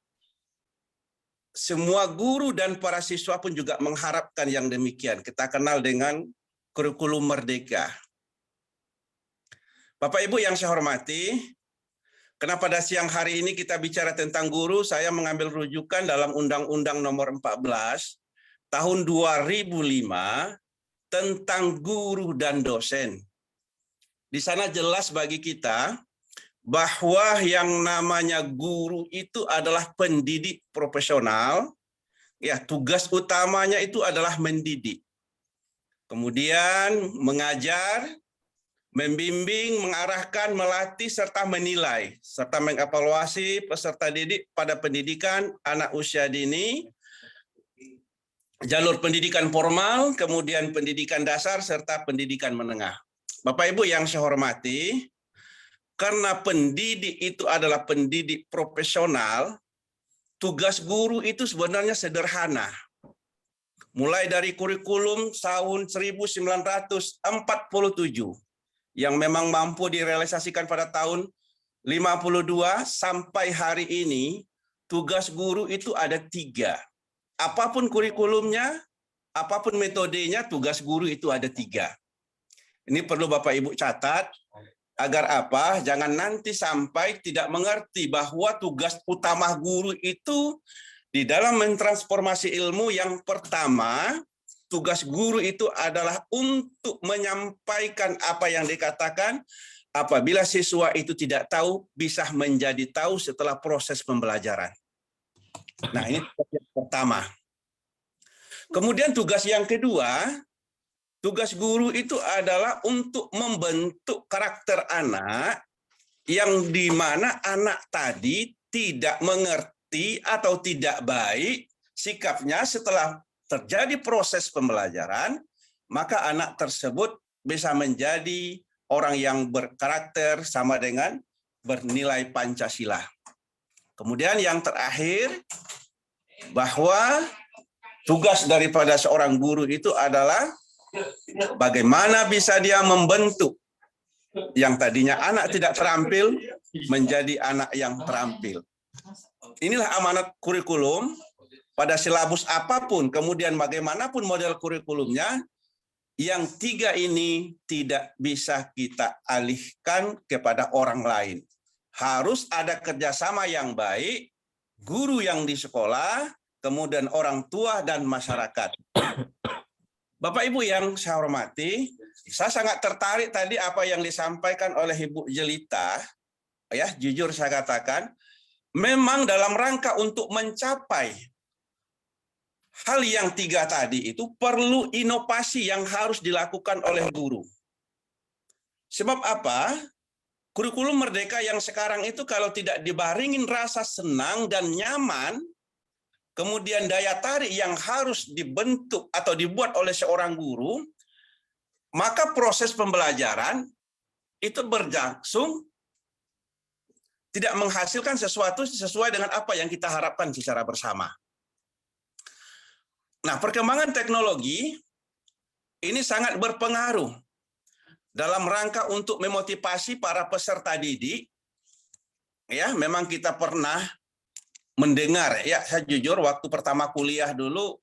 semua guru dan para siswa pun juga mengharapkan yang demikian. Kita kenal dengan kurikulum merdeka. Bapak Ibu yang saya hormati, karena pada siang hari ini kita bicara tentang guru, saya mengambil rujukan dalam Undang-Undang Nomor 14 Tahun 2005 tentang guru dan dosen. Di sana jelas bagi kita bahwa yang namanya guru itu adalah pendidik profesional, ya tugas utamanya itu adalah mendidik. Kemudian mengajar, membimbing, mengarahkan, melatih, serta menilai, serta mengevaluasi peserta didik pada pendidikan anak usia dini, jalur pendidikan formal, kemudian pendidikan dasar, serta pendidikan menengah. Bapak Ibu yang saya hormati, karena pendidik itu adalah pendidik profesional, tugas guru itu sebenarnya sederhana. Mulai dari kurikulum tahun 1947 yang memang mampu direalisasikan pada tahun 52 sampai hari ini, tugas guru itu ada 3. Apapun kurikulumnya, apapun metodenya, tugas guru itu ada 3. Ini perlu Bapak Ibu catat, agar apa? Jangan nanti sampai tidak mengerti bahwa tugas utama guru itu di dalam mentransformasi ilmu yang pertama, tugas guru itu adalah untuk menyampaikan apa yang dikatakan, apabila siswa itu tidak tahu, bisa menjadi tahu setelah proses pembelajaran. Nah, ini tugas yang pertama. Kemudian tugas yang kedua, tugas guru itu adalah untuk membentuk karakter anak yang di mana anak tadi tidak mengerti atau tidak baik sikapnya setelah terjadi proses pembelajaran, maka anak tersebut bisa menjadi orang yang berkarakter sama dengan bernilai Pancasila. Kemudian yang terakhir, bahwa tugas daripada seorang guru itu adalah bagaimana bisa dia membentuk yang tadinya anak tidak terampil menjadi anak yang terampil. Inilah amanat kurikulum pada silabus apapun, kemudian bagaimanapun model kurikulumnya, yang 3 ini tidak bisa kita alihkan kepada orang lain. Harus ada kerjasama yang baik, guru yang di sekolah, kemudian orang tua dan masyarakat. Bapak Ibu yang saya hormati, saya sangat tertarik tadi apa yang disampaikan oleh Ibu Jelita. Ya, jujur saya katakan, memang dalam rangka untuk mencapai hal yang 3 tadi itu perlu inovasi yang harus dilakukan oleh guru. Sebab apa? Kurikulum merdeka yang sekarang itu kalau tidak dibaringin rasa senang dan nyaman, kemudian daya tarik yang harus dibentuk atau dibuat oleh seorang guru, maka proses pembelajaran itu berlangsung tidak menghasilkan sesuatu sesuai dengan apa yang kita harapkan secara bersama. Nah, perkembangan teknologi ini sangat berpengaruh dalam rangka untuk memotivasi para peserta didik. Ya, memang kita pernah mendengar, ya saya jujur waktu pertama kuliah dulu,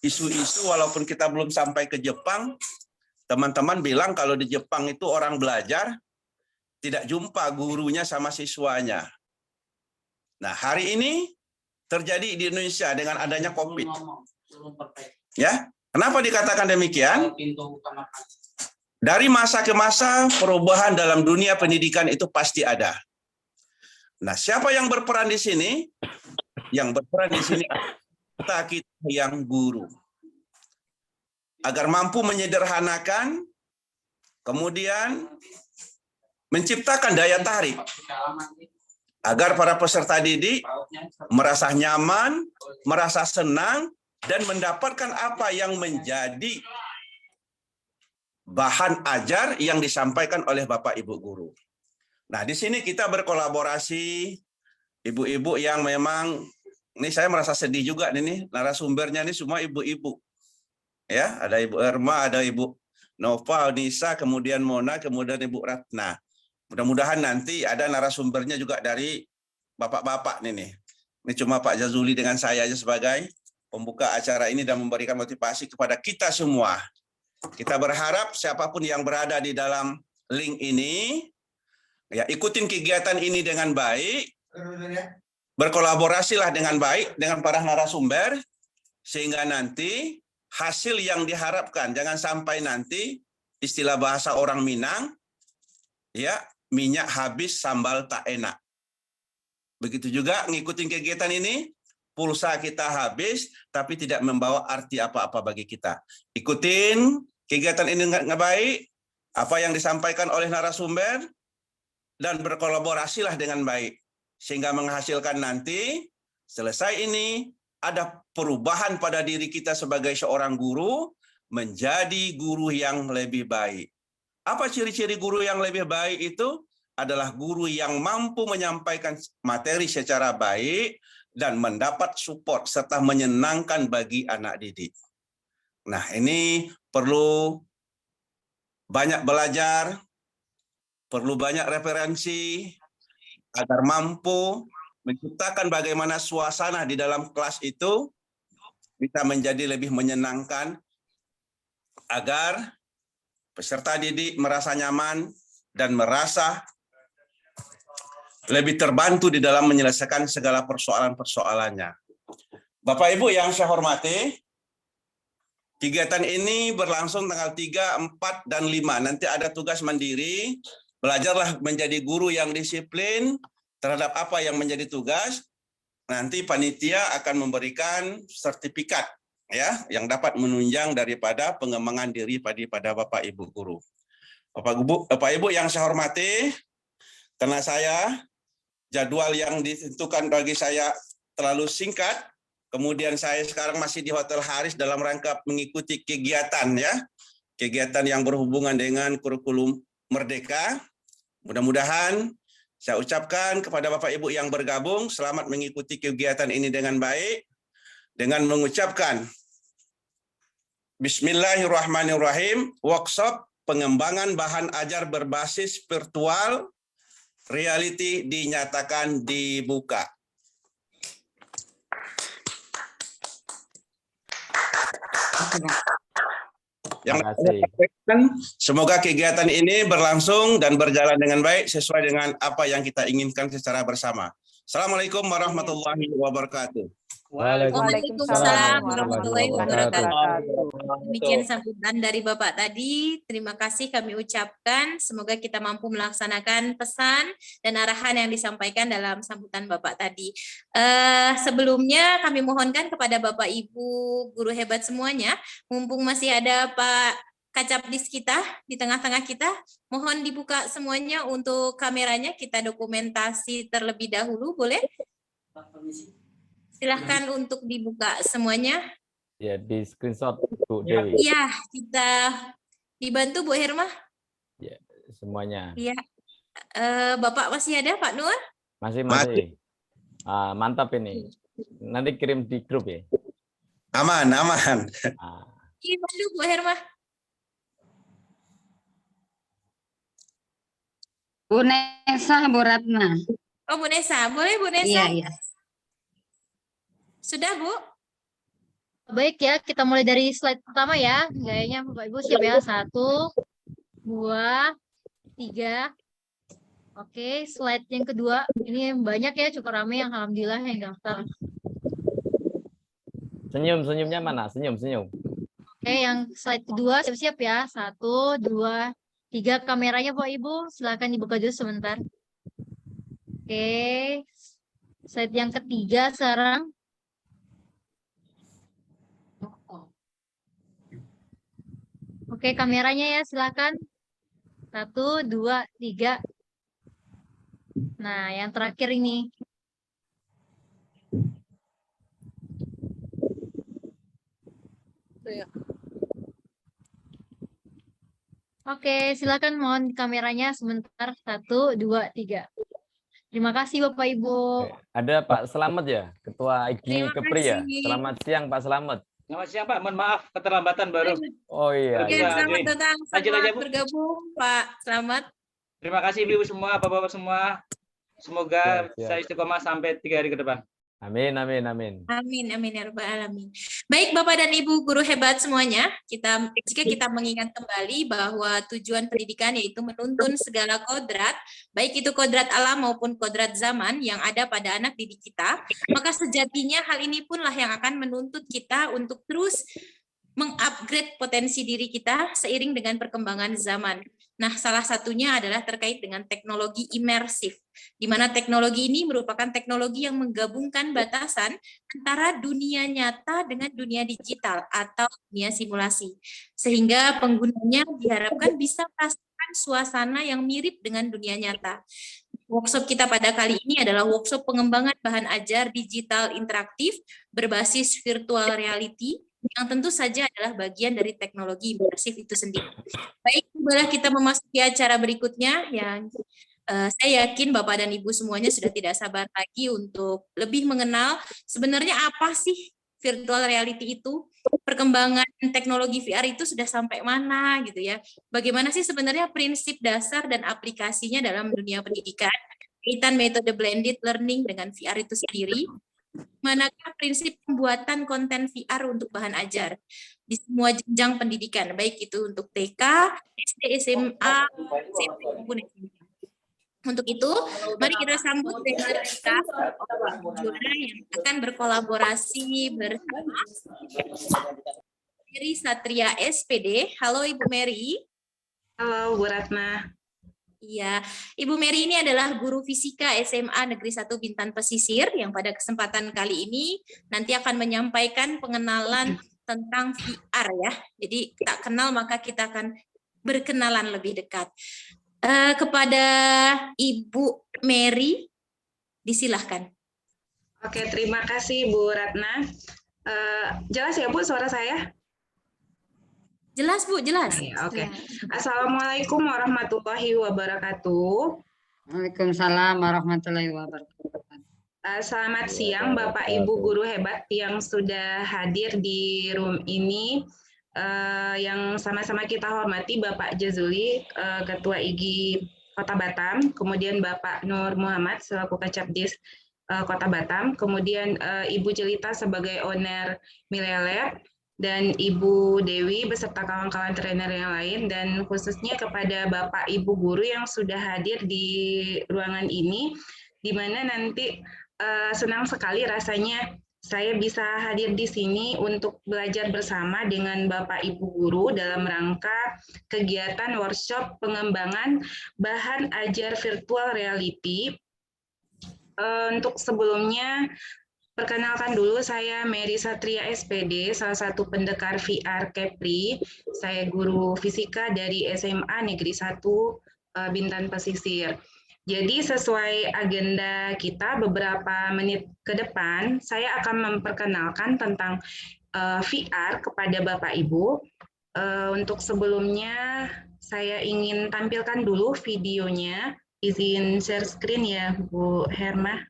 isu-isu walaupun kita belum sampai ke Jepang, teman-teman bilang kalau di Jepang itu orang belajar tidak jumpa gurunya sama siswanya. Nah, hari ini terjadi di Indonesia dengan adanya COVID. Ya, kenapa dikatakan demikian? Dari masa ke masa perubahan dalam dunia pendidikan itu pasti ada. Nah, siapa yang berperan di sini? Yang berperan di sini kita yang guru. Agar mampu menyederhanakan, kemudian menciptakan daya tarik. Agar para peserta didik merasa nyaman, merasa senang, dan mendapatkan apa yang menjadi bahan ajar yang disampaikan oleh Bapak Ibu guru. Nah, di sini kita berkolaborasi, ibu-ibu yang memang, ini saya merasa sedih juga nih, narasumbernya ini semua ibu-ibu. Ya, ada Ibu Irma, ada Ibu Nova, Nisa, kemudian Mona, kemudian Ibu Ratna. Mudah-mudahan nanti ada narasumbernya juga dari bapak-bapak nih. Ini cuma Pak Jazuli dengan saya aja sebagai pembuka acara ini dan memberikan motivasi kepada kita semua. Kita berharap siapapun yang berada di dalam link ini, ya, ikutin kegiatan ini dengan baik, berkolaborasilah dengan baik dengan para narasumber, sehingga nanti hasil yang diharapkan, jangan sampai nanti istilah bahasa orang Minang, ya, minyak habis sambal tak enak. Begitu juga ngikutin kegiatan ini, pulsa kita habis, tapi tidak membawa arti apa-apa bagi kita. Ikutin kegiatan ini nggak baik, apa yang disampaikan oleh narasumber, dan berkolaborasilah dengan baik. Sehingga menghasilkan nanti, selesai ini, ada perubahan pada diri kita sebagai seorang guru, menjadi guru yang lebih baik. Apa ciri-ciri guru yang lebih baik itu? Adalah guru yang mampu menyampaikan materi secara baik, dan mendapat support, serta menyenangkan bagi anak didik. Nah, ini perlu banyak belajar, perlu banyak referensi agar mampu menciptakan bagaimana suasana di dalam kelas itu bisa menjadi lebih menyenangkan agar peserta didik merasa nyaman dan merasa lebih terbantu di dalam menyelesaikan segala persoalan-persoalannya. Bapak Ibu yang saya hormati, kegiatan ini berlangsung tanggal 3, 4, dan 5. Nanti ada tugas mandiri. Belajarlah menjadi guru yang disiplin terhadap apa yang menjadi tugas. Nanti panitia akan memberikan sertifikat, ya, yang dapat menunjang daripada pengembangan diri pada Bapak Ibu guru. Bapak Ibu yang saya hormati, karena saya jadwal yang ditentukan bagi saya terlalu singkat, kemudian saya sekarang masih di Hotel Haris dalam rangka mengikuti kegiatan, ya, kegiatan yang berhubungan dengan kurikulum Merdeka. Mudah-mudahan saya ucapkan kepada Bapak Ibu yang bergabung, selamat mengikuti kegiatan ini dengan baik, dengan mengucapkan Bismillahirrahmanirrahim, workshop pengembangan bahan ajar berbasis virtual reality dinyatakan dibuka. Yang semoga kegiatan ini berlangsung dan berjalan dengan baik sesuai dengan apa yang kita inginkan secara bersama. Assalamualaikum warahmatullahi wabarakatuh. Waalaikumsalam warahmatullahi wabarakatuh. Demikian sambutan dari Bapak tadi. Terima kasih kami ucapkan. Semoga kita mampu melaksanakan pesan dan arahan yang disampaikan dalam sambutan Bapak tadi. Sebelumnya kami mohonkan kepada Bapak Ibu guru hebat semuanya, mumpung masih ada Pak Kacapdis kita di tengah-tengah kita, mohon dibuka semuanya untuk kameranya, kita dokumentasi terlebih dahulu, boleh? Silahkan untuk dibuka semuanya. Ya, di screenshot Bu Dewi. Iya, kita Dibantu Bu Herma? Ya, semuanya. Iya. Bapak masih ada, Pak Nur? Masih. Mantap ini. Nanti kirim di grup ya. Aman. Dibantu Bu Herma. Bu Nesa, Bu Ratna. Oh, Bu Nesa. Boleh Bu Nesa? Iya. Sudah, Bu? Baik ya, kita mulai dari slide pertama ya. Kayaknya Bapak Ibu siap ya. 1, 2, 3. Oke, slide yang kedua. Ini banyak ya, cukup ramai yang alhamdulillah yang daftar. Senyumnya mana? Senyum. Oke, yang slide kedua siap-siap ya. 1, 2, 3. Kameranya Bapak Ibu, silakan dibuka dulu sebentar. Oke, slide yang ketiga sekarang. Oke, kameranya ya, silakan. 1, 2, 3. Nah, yang terakhir ini. Oke, silakan mohon kameranya sebentar. 1, 2, 3. Terima kasih Bapak Ibu. Ada Pak Selamat ya, Ketua IGI Terima Kepri ya. kasih. Selamat siang Pak Selamat. Selamat siang Pak, mohon maaf keterlambatan baru. Oh iya. Baru Ya, bisa selamat ini. datang. Lanjut aja, Selamat Bu. bergabung, Pak. Selamat. Terima kasih Ibu semua, Bapak-Bapak semua. Semoga Siap. saya istiqomah sampai 3 hari ke depan. Amin. Amin ya rabbal alamin. Baik Bapak dan Ibu guru hebat semuanya, jika kita mengingat kembali bahwa tujuan pendidikan yaitu menuntun segala kodrat, baik itu kodrat alam maupun kodrat zaman yang ada pada anak didik kita, maka sejatinya hal ini punlah yang akan menuntut kita untuk terus mengupgrade potensi diri kita seiring dengan perkembangan zaman. Nah, salah satunya adalah terkait dengan teknologi imersif, di mana teknologi ini merupakan teknologi yang menggabungkan batasan antara dunia nyata dengan dunia digital atau dunia simulasi, sehingga penggunanya diharapkan bisa merasakan suasana yang mirip dengan dunia nyata. Workshop kita pada kali ini adalah workshop pengembangan bahan ajar digital interaktif berbasis virtual reality, yang tentu saja adalah bagian dari teknologi imersif itu sendiri. Baik, boleh kita memasuki acara berikutnya yang saya yakin Bapak dan Ibu semuanya sudah tidak sabar lagi untuk lebih mengenal sebenarnya apa sih virtual reality itu, perkembangan teknologi VR itu sudah sampai mana gitu ya. Bagaimana sih sebenarnya prinsip dasar dan aplikasinya dalam dunia pendidikan, kaitan metode blended learning dengan VR itu sendiri. Manakah prinsip pembuatan konten VR untuk bahan ajar di semua jenjang pendidikan, baik itu untuk TK, SD, SMA, SMP maupun SMP. Untuk itu, mari kita sambut dengan kita yang akan berkolaborasi bersama Mary Satria SPD. Halo Ibu Mary. Halo Bu Ratna. Iya, Ibu Mary ini adalah guru fisika SMA Negeri 1 Bintan Pesisir yang pada kesempatan kali ini nanti akan menyampaikan pengenalan tentang VR ya. Jadi tak kenal maka kita akan berkenalan lebih dekat. Kepada Ibu Mary, disilahkan. Oke, terima kasih Bu Ratna. Jelas ya Bu suara saya? Jelas Bu, jelas. Oke. Assalamualaikum warahmatullahi wabarakatuh. Waalaikumsalam warahmatullahi wabarakatuh. Selamat siang Bapak Ibu guru hebat yang sudah hadir di room ini. Yang sama-sama kita hormati Bapak Jazuli, Ketua IGI Kota Batam, kemudian Bapak Nur Muhammad selaku Kecapdis Kota Batam, kemudian Ibu Jelita sebagai owner Milelab, dan Ibu Dewi beserta kawan-kawan trainer yang lain, dan khususnya kepada Bapak Ibu guru yang sudah hadir di ruangan ini, di mana nanti senang sekali rasanya saya bisa hadir di sini untuk belajar bersama dengan Bapak Ibu guru dalam rangka kegiatan workshop pengembangan bahan ajar virtual reality. Untuk sebelumnya, perkenalkan dulu, saya Mary Satria SPD, salah satu pendekar VR Kepri. Saya guru fisika dari SMA Negeri 1 Bintan Pesisir. Jadi sesuai agenda kita beberapa menit ke depan, saya akan memperkenalkan tentang VR kepada Bapak Ibu. Untuk sebelumnya, saya ingin tampilkan dulu videonya. Izin share screen ya, Bu Herma.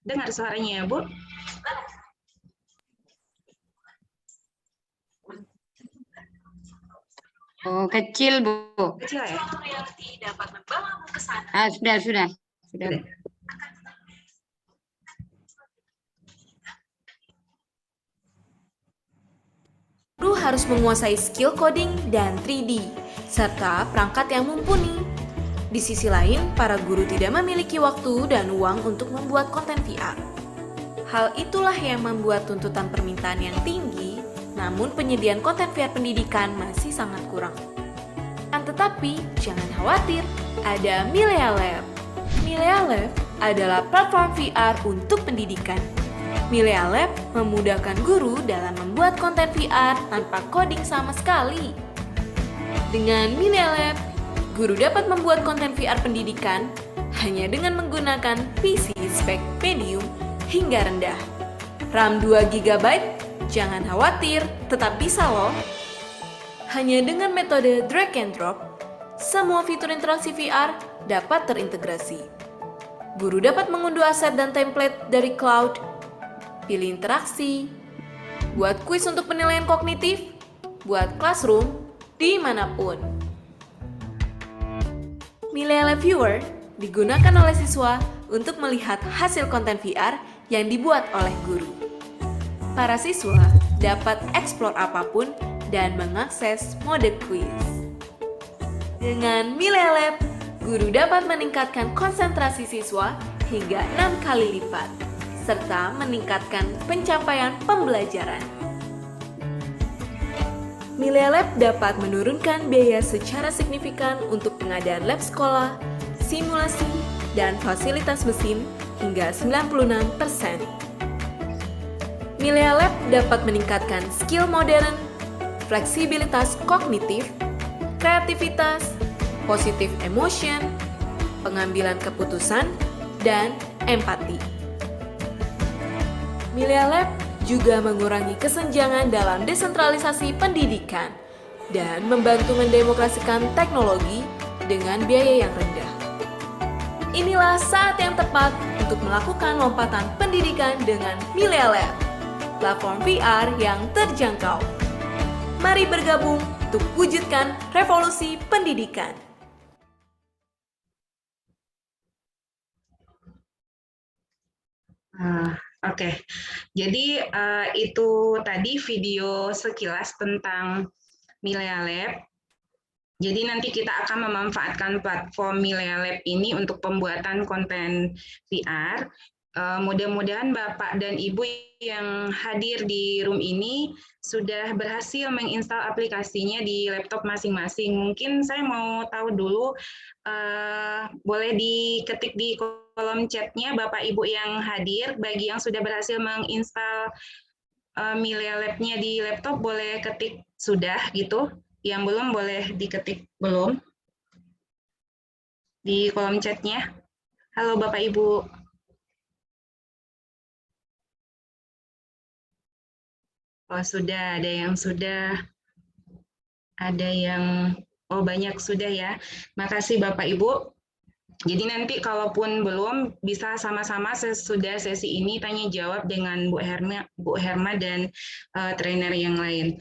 Dengar suaranya ya, Bu? Oh, kecil, Bu. Kecil ya? Ah, sudah. Sudah. Guru harus menguasai skill coding dan 3D, serta perangkat yang mumpuni. Di sisi lain, para guru tidak memiliki waktu dan uang untuk membuat konten VR. Hal itulah yang membuat tuntutan permintaan yang tinggi, namun penyediaan konten VR pendidikan masih sangat kurang. Tetapi, jangan khawatir, ada Milea Lab. Milea Lab adalah platform VR untuk pendidikan. Milea Lab memudahkan guru dalam membuat konten VR tanpa coding sama sekali. Dengan Milea Lab, guru dapat membuat konten VR pendidikan hanya dengan menggunakan PC spek medium hingga rendah. RAM 2 GB? Jangan khawatir, tetap bisa loh. Hanya dengan metode drag and drop, semua fitur interaksi VR dapat terintegrasi. Guru dapat mengunduh aset dan template dari cloud, pilih interaksi, buat kuis untuk penilaian kognitif, buat classroom, dimanapun. Milea Lab Viewer digunakan oleh siswa untuk melihat hasil konten VR yang dibuat oleh guru. Para siswa dapat eksplor apapun dan mengakses mode quiz. Dengan Milea Lab, guru dapat meningkatkan konsentrasi siswa hingga 6 kali lipat, serta meningkatkan pencapaian pembelajaran. Milea Lab dapat menurunkan biaya secara signifikan untuk pengadaan lab sekolah, simulasi, dan fasilitas mesin hingga 96%. Milea Lab dapat meningkatkan skill modern, fleksibilitas kognitif, kreativitas, positive emotion, pengambilan keputusan, dan empati. Milea Lab juga mengurangi kesenjangan dalam desentralisasi pendidikan dan membantu mendemokrasikan teknologi dengan biaya yang rendah. Inilah saat yang tepat untuk melakukan lompatan pendidikan dengan Milea Lab, platform VR yang terjangkau. Mari bergabung untuk wujudkan revolusi pendidikan. Oke. Jadi itu tadi video sekilas tentang Milea Lab. Jadi nanti kita akan memanfaatkan platform Milea Lab ini untuk pembuatan konten VR. Mudah-mudahan Bapak dan Ibu yang hadir di room ini sudah berhasil menginstal aplikasinya di laptop masing-masing. Mungkin saya mau tahu dulu, boleh diketik di kolom chatnya Bapak Ibu yang hadir, bagi yang sudah berhasil menginstal Milea Lab-nya di laptop, boleh ketik sudah gitu. Yang belum boleh diketik belum di kolom chatnya. Halo Bapak Ibu. Oh sudah, ada yang sudah, ada yang, oh banyak sudah ya. Makasih Bapak Ibu. Jadi nanti kalaupun belum, bisa sama-sama sesudah sesi ini tanya jawab dengan Bu Herma dan trainer yang lain.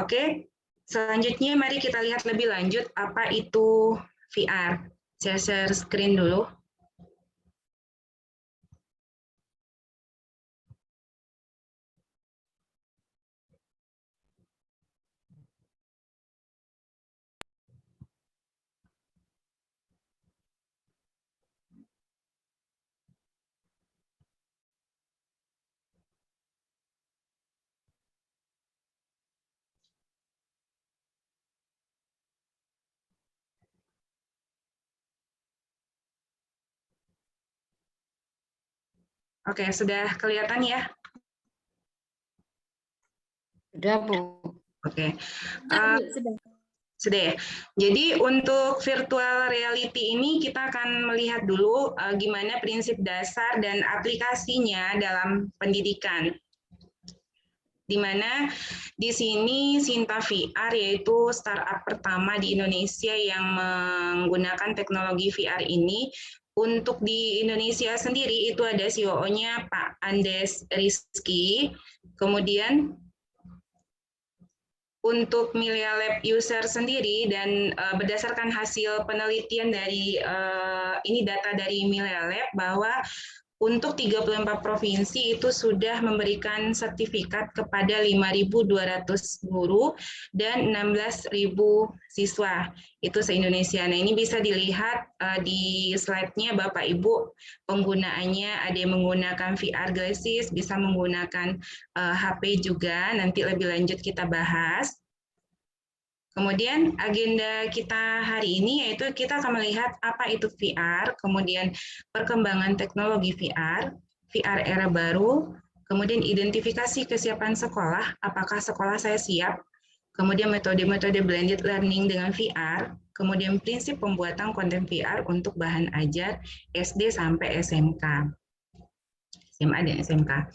Oke, selanjutnya mari kita lihat lebih lanjut apa itu VR. Saya share screen dulu. Oke, sudah kelihatan ya? Sudah, Bu. Oke. Sudah. Sudah ya. Jadi untuk virtual reality ini kita akan melihat dulu gimana prinsip dasar dan aplikasinya dalam pendidikan. Di mana di sini Sinta VR yaitu startup pertama di Indonesia yang menggunakan teknologi VR ini. Untuk di Indonesia sendiri itu ada CEO-nya Pak Andes Rizky. Kemudian untuk Milea Lab user sendiri dan berdasarkan hasil penelitian dari ini data dari Milea Lab bahwa untuk 34 provinsi itu sudah memberikan sertifikat kepada 5.200 guru dan 16.000 siswa itu se-Indonesia. Nah ini bisa dilihat di slide-nya Bapak Ibu penggunaannya, ada yang menggunakan VR glasses, bisa menggunakan HP juga, nanti lebih lanjut kita bahas. Kemudian agenda kita hari ini yaitu kita akan melihat apa itu VR, kemudian perkembangan teknologi VR, VR era baru, kemudian identifikasi kesiapan sekolah, apakah sekolah saya siap, kemudian metode-metode blended learning dengan VR, kemudian prinsip pembuatan konten VR untuk bahan ajar SD sampai SMK, SMA dan SMK.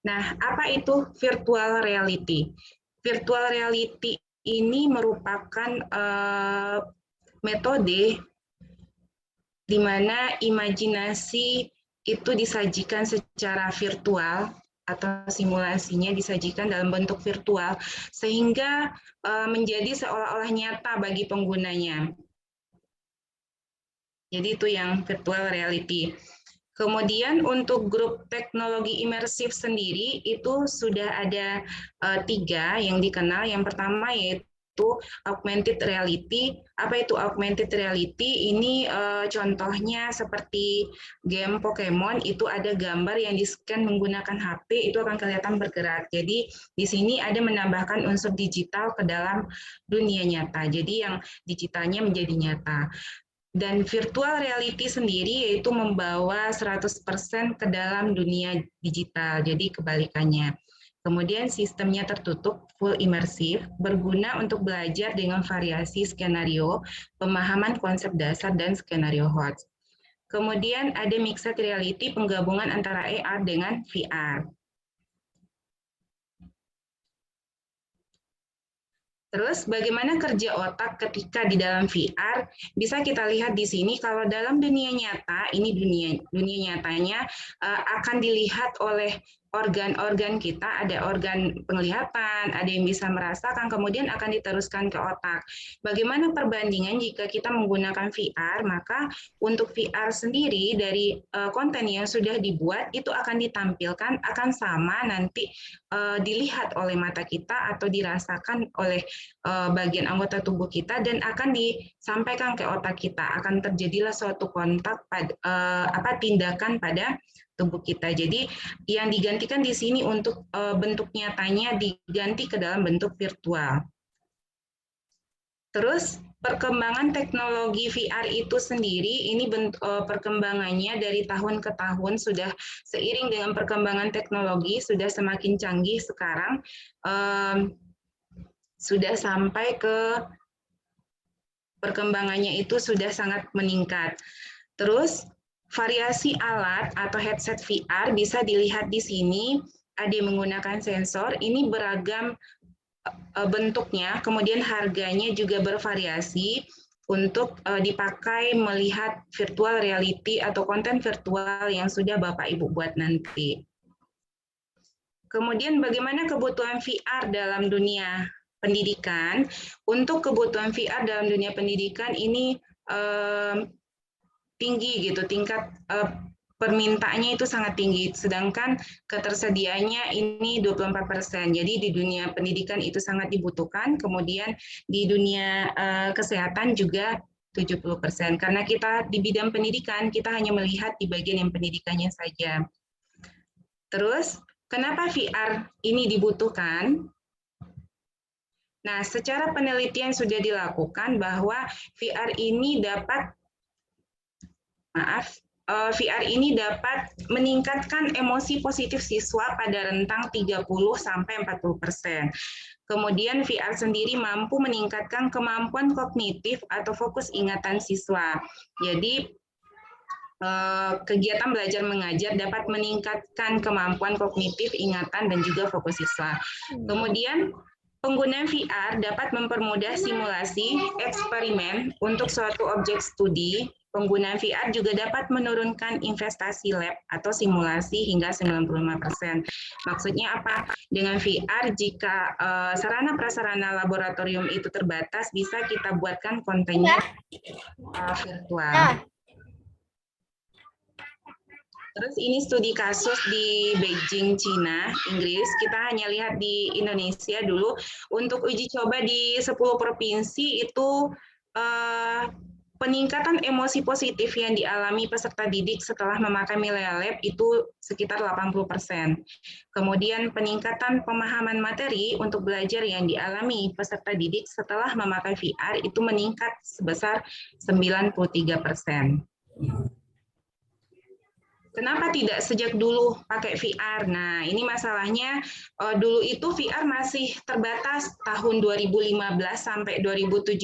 Nah, apa itu virtual reality? Virtual reality ini merupakan metode di mana imajinasi itu disajikan secara virtual atau simulasinya disajikan dalam bentuk virtual sehingga menjadi seolah-olah nyata bagi penggunanya. Jadi itu yang virtual reality. Kemudian untuk grup teknologi imersif sendiri itu sudah ada 3 yang dikenal. Yang pertama yaitu augmented reality. Apa itu augmented reality? Ini contohnya seperti game Pokemon, itu ada gambar yang di-scan menggunakan HP, itu akan kelihatan bergerak. Jadi di sini ada menambahkan unsur digital ke dalam dunia nyata. Jadi yang digitalnya menjadi nyata. Dan virtual reality sendiri yaitu membawa 100% ke dalam dunia digital, jadi kebalikannya. Kemudian sistemnya tertutup, full imersif, berguna untuk belajar dengan variasi skenario, pemahaman konsep dasar, dan skenario hot. Kemudian ada mixed reality, penggabungan antara AR dengan VR. Terus bagaimana kerja otak ketika di dalam VR? Bisa kita lihat di sini kalau dalam dunia nyata, ini dunia nyatanya akan dilihat oleh organ-organ kita, ada organ penglihatan, ada yang bisa merasakan, kemudian akan diteruskan ke otak. Bagaimana perbandingan jika kita menggunakan VR, maka untuk VR sendiri dari konten yang sudah dibuat itu akan ditampilkan, akan sama nanti dilihat oleh mata kita atau dirasakan oleh bagian anggota tubuh kita dan akan disampaikan ke otak kita, akan terjadilah suatu kontak tindakan pada tubuh kita. Jadi yang digantikan di sini untuk bentuk nyatanya diganti ke dalam bentuk virtual. Terus perkembangan teknologi VR itu sendiri ini perkembangannya dari tahun ke tahun sudah seiring dengan perkembangan teknologi sudah semakin canggih sekarang, sudah sampai ke perkembangannya itu sudah sangat meningkat. Terus variasi alat atau headset VR bisa dilihat di sini, ada yang menggunakan sensor, ini beragam bentuknya, kemudian harganya juga bervariasi untuk dipakai melihat virtual reality atau konten virtual yang sudah Bapak Ibu buat nanti. Kemudian bagaimana kebutuhan VR dalam dunia pendidikan? Untuk kebutuhan VR dalam dunia pendidikan ini tinggi gitu, tingkat permintaannya itu sangat tinggi, sedangkan ketersediaannya ini 24%. Jadi di dunia pendidikan itu sangat dibutuhkan, kemudian di dunia kesehatan juga 70%. Karena kita di bidang pendidikan, kita hanya melihat di bagian yang pendidikannya saja. Terus, kenapa VR ini dibutuhkan? Nah, secara penelitian sudah dilakukan bahwa VR ini dapat VR ini dapat meningkatkan emosi positif siswa pada rentang 30-40%. Kemudian VR sendiri mampu meningkatkan kemampuan kognitif atau fokus ingatan siswa. Jadi kegiatan belajar mengajar dapat meningkatkan kemampuan kognitif, ingatan, dan juga fokus siswa. Kemudian penggunaan VR dapat mempermudah simulasi eksperimen untuk suatu objek studi. Penggunaan VR juga dapat menurunkan investasi lab atau simulasi hingga 95%. Maksudnya apa? Dengan VR, jika sarana prasarana laboratorium itu terbatas, bisa kita buatkan kontennya virtual. Terus ini studi kasus di Beijing, Cina, Inggris. Kita hanya lihat di Indonesia dulu. Untuk uji coba di 10 provinsi itu peningkatan emosi positif yang dialami peserta didik setelah memakai Milea Lab itu sekitar 80%. Kemudian peningkatan pemahaman materi untuk belajar yang dialami peserta didik setelah memakai VR itu meningkat sebesar 93%. Kenapa tidak sejak dulu pakai VR? Nah, ini masalahnya dulu itu VR masih terbatas tahun 2015 sampai 2017.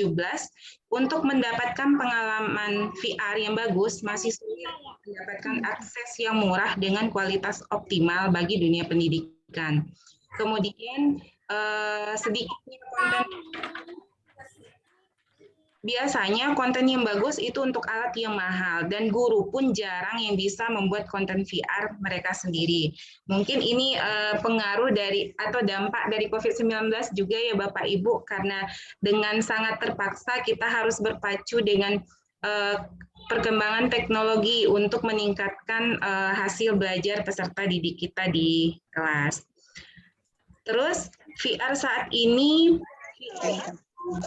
Untuk mendapatkan pengalaman VR yang bagus, masih sulit mendapatkan akses yang murah dengan kualitas optimal bagi dunia pendidikan. Kemudian sedikitnya konten. Biasanya konten yang bagus itu untuk alat yang mahal, dan guru pun jarang yang bisa membuat konten VR mereka sendiri. Mungkin ini pengaruh dari atau dampak dari COVID-19 juga ya Bapak Ibu, karena dengan sangat terpaksa kita harus berpacu dengan perkembangan teknologi untuk meningkatkan hasil belajar peserta didik kita di kelas. Terus VR saat ini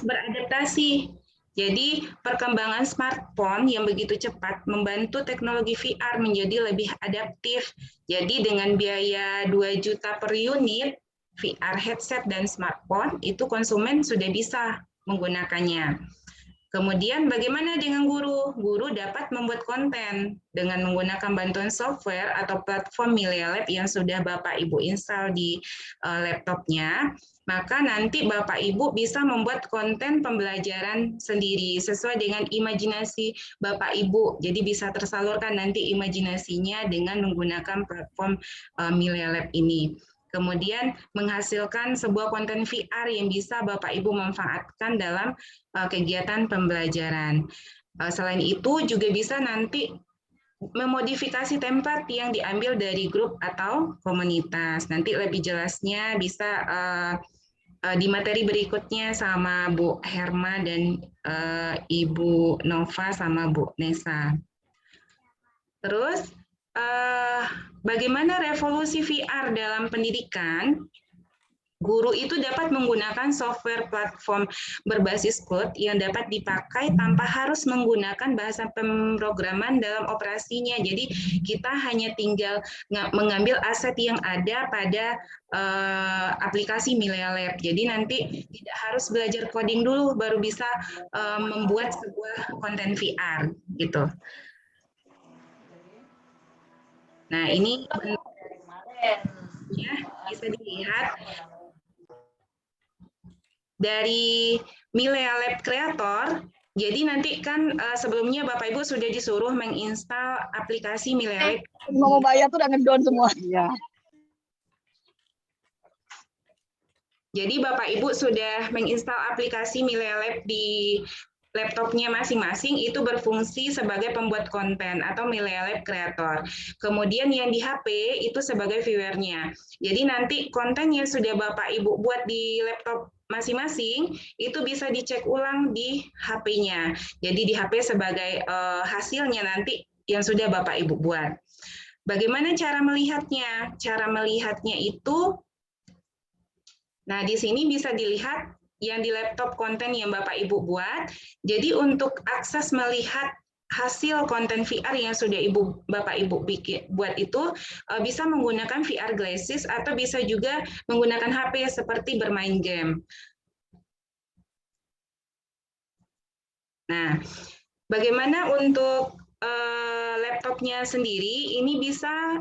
beradaptasi. Jadi perkembangan smartphone yang begitu cepat membantu teknologi VR menjadi lebih adaptif. Jadi dengan biaya 2 juta per unit VR headset dan smartphone itu konsumen sudah bisa menggunakannya. Kemudian bagaimana dengan guru? Guru dapat membuat konten dengan menggunakan bantuan software atau platform Milea Lab yang sudah Bapak Ibu install di laptopnya. Maka nanti Bapak Ibu bisa membuat konten pembelajaran sendiri sesuai dengan imajinasi Bapak Ibu. Jadi bisa tersalurkan nanti imajinasinya dengan menggunakan platform Milea Lab ini. Kemudian menghasilkan sebuah konten VR yang bisa Bapak Ibu manfaatkan dalam kegiatan pembelajaran. Selain itu juga bisa nanti memodifikasi template yang diambil dari grup atau komunitas. Nanti lebih jelasnya bisa di materi berikutnya sama Bu Herma dan Ibu Nova sama Bu Nesa. Terus bagaimana revolusi VR dalam pendidikan? Guru itu dapat menggunakan software platform berbasis code yang dapat dipakai tanpa harus menggunakan bahasa pemrograman dalam operasinya. Jadi kita hanya tinggal mengambil aset yang ada pada aplikasi Milea Lab. Jadi nanti tidak harus belajar coding dulu baru bisa membuat sebuah konten VR gitu. Nah, ini ya, bisa dilihat dari Milea Lab Creator. Jadi nanti kan sebelumnya Bapak Ibu sudah disuruh menginstal aplikasi Milea Lab. Mau bayar tuh udah ngedown semua. Ya. Jadi Bapak Ibu sudah menginstal aplikasi Milea Lab di laptopnya masing-masing, itu berfungsi sebagai pembuat konten atau Milea Lab Creator. Kemudian yang di HP itu sebagai viewernya. Jadi nanti konten yang sudah Bapak Ibu buat di laptop masing-masing itu bisa dicek ulang di HP-nya. Jadi di HP sebagai hasilnya nanti yang sudah Bapak Ibu buat. Bagaimana cara melihatnya? Cara melihatnya itu, nah di sini bisa dilihat yang di laptop konten yang Bapak Ibu buat. Jadi untuk akses melihat hasil konten VR yang sudah Bapak Ibu buat itu bisa menggunakan VR glasses atau bisa juga menggunakan HP seperti bermain game. Nah, bagaimana untuk laptopnya sendiri ini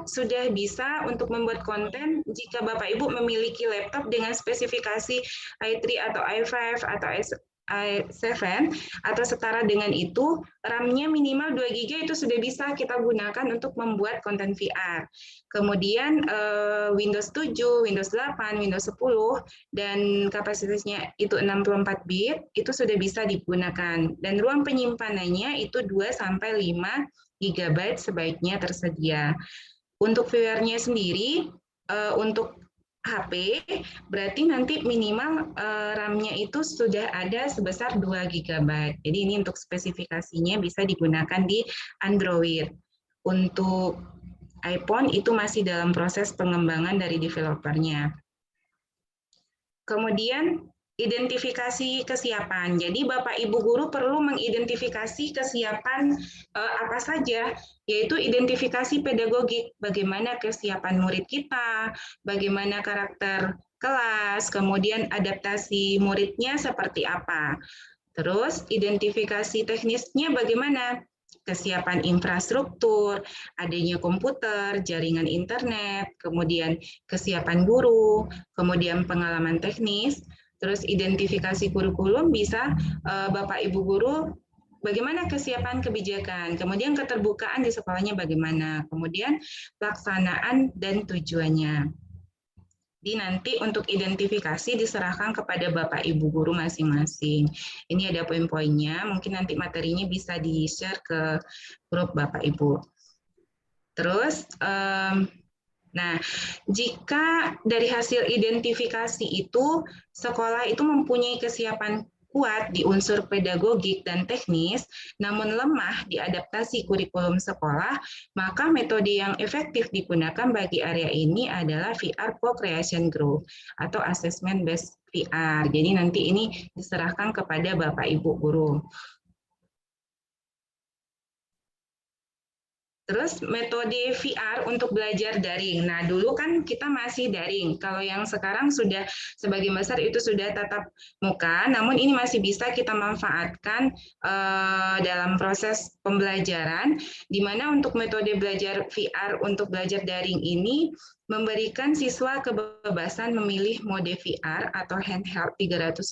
sudah bisa untuk membuat konten jika Bapak Ibu memiliki laptop dengan spesifikasi i3 atau i5 atau i7 atau setara dengan itu, RAM-nya minimal 2 GB itu sudah bisa kita gunakan untuk membuat konten VR. Kemudian Windows 7, Windows 8, Windows 10 dan kapasitasnya itu 64 bit itu sudah bisa digunakan. Dan ruang penyimpanannya itu 2 sampai 5 GB sebaiknya tersedia. Untuk VR-nya sendiri untuk HP berarti nanti minimal RAM-nya itu sudah ada sebesar 2 GB. Jadi ini untuk spesifikasinya bisa digunakan di Android. Untuk iPhone itu masih dalam proses pengembangan dari developernya. Kemudian identifikasi kesiapan. Jadi Bapak Ibu guru perlu mengidentifikasi kesiapan apa saja, yaitu identifikasi pedagogik, bagaimana kesiapan murid kita, bagaimana karakter kelas, kemudian adaptasi muridnya seperti apa. Terus identifikasi teknisnya bagaimana? Kesiapan infrastruktur, adanya komputer, jaringan internet, kemudian kesiapan guru, kemudian pengalaman teknis. Terus identifikasi kurikulum bisa Bapak Ibu guru bagaimana kesiapan kebijakan, kemudian keterbukaan di sekolahnya bagaimana, kemudian pelaksanaan dan tujuannya. Jadi nanti untuk identifikasi diserahkan kepada Bapak Ibu guru masing-masing. Ini ada poin-poinnya, mungkin nanti materinya bisa di-share ke grup Bapak Ibu. Terus nah, jika dari hasil identifikasi itu, sekolah itu mempunyai kesiapan kuat di unsur pedagogik dan teknis, namun lemah di adaptasi kurikulum sekolah, maka metode yang efektif digunakan bagi area ini adalah VR Co-Creation Group atau Assessment Based VR. Jadi nanti ini diserahkan kepada Bapak Ibu guru. Terus metode VR untuk belajar daring. Nah, dulu kan kita masih daring. Kalau yang sekarang sudah sebagian besar itu sudah tatap muka, namun ini masih bisa kita manfaatkan dalam proses pembelajaran, di mana untuk metode belajar VR untuk belajar daring ini memberikan siswa kebebasan memilih mode VR atau handheld 360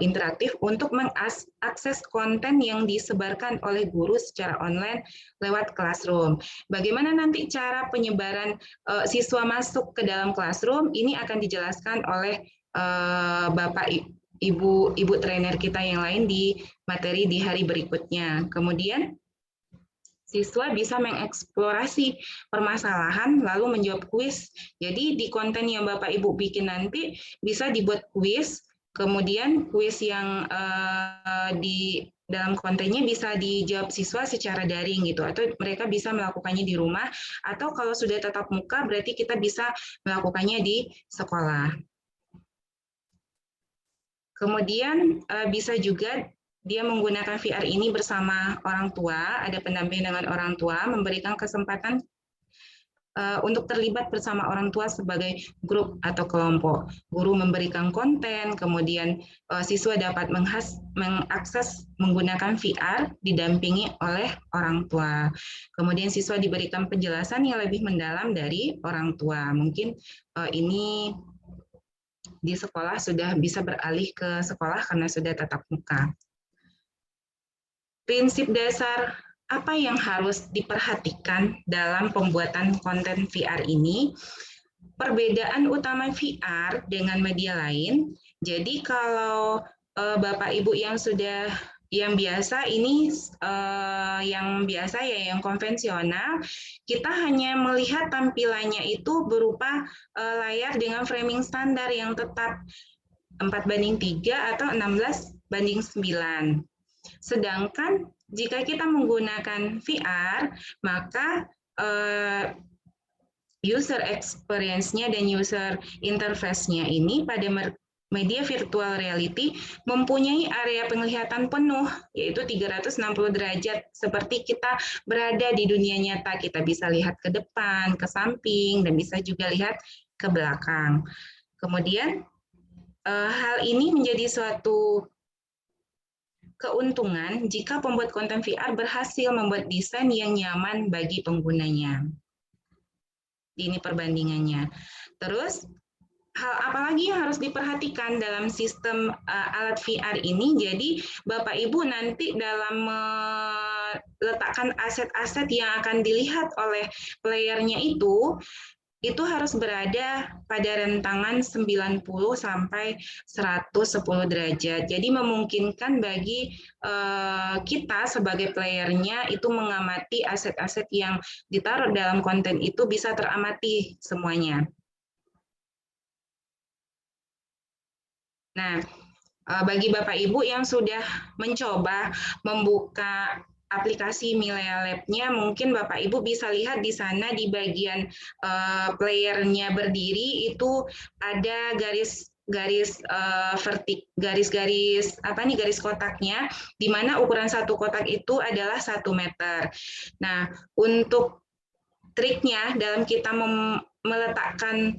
interaktif untuk mengakses konten yang disebarkan oleh guru secara online lewat Classroom. Bagaimana nanti cara penyebaran siswa masuk ke dalam Classroom, ini akan dijelaskan oleh Bapak Ibu trainer kita yang lain di materi di hari berikutnya. Kemudian siswa bisa mengeksplorasi permasalahan lalu menjawab kuis. Jadi di konten yang Bapak Ibu bikin nanti bisa dibuat kuis. Kemudian kuis yang di dalam kontennya bisa dijawab siswa secara daring gitu, atau mereka bisa melakukannya di rumah, atau kalau sudah tatap muka berarti kita bisa melakukannya di sekolah. Kemudian bisa juga dia menggunakan VR ini bersama orang tua, ada pendamping dengan orang tua, memberikan kesempatan untuk terlibat bersama orang tua sebagai grup atau kelompok. Guru memberikan konten, kemudian siswa dapat mengakses menggunakan VR didampingi oleh orang tua. Kemudian siswa diberikan penjelasan yang lebih mendalam dari orang tua. Mungkin ini di sekolah sudah bisa beralih ke sekolah karena sudah tatap muka. Prinsip dasar apa yang harus diperhatikan dalam pembuatan konten VR ini? Perbedaan utama VR dengan media lain. Jadi kalau Bapak Ibu yang biasa ini yang biasa ya, yang konvensional, kita hanya melihat tampilannya itu berupa layar dengan framing standar yang tetap 4:3 atau 16:9. Sedangkan jika kita menggunakan VR, maka user experience-nya dan user interface-nya ini pada media virtual reality mempunyai area penglihatan penuh, yaitu 360 derajat, seperti kita berada di dunia nyata. Kita bisa lihat ke depan, ke samping, dan bisa juga lihat ke belakang. Kemudian, hal ini menjadi suatu keuntungan jika pembuat konten VR berhasil membuat desain yang nyaman bagi penggunanya. Ini perbandingannya. Terus, hal apa lagi yang harus diperhatikan dalam sistem alat VR ini? Jadi, Bapak Ibu nanti dalam meletakkan aset-aset yang akan dilihat oleh playernya itu harus berada pada rentangan 90 sampai 110 derajat. Jadi memungkinkan bagi kita sebagai playernya itu mengamati aset-aset yang ditaruh dalam konten itu bisa teramati semuanya. Nah, bagi Bapak Ibu yang sudah mencoba membuka aplikasi Milea Lab-nya, mungkin Bapak Ibu bisa lihat di sana di bagian playernya berdiri itu ada garis kotaknya, di mana ukuran satu kotak itu adalah 1 meter. Nah, untuk triknya dalam kita meletakkan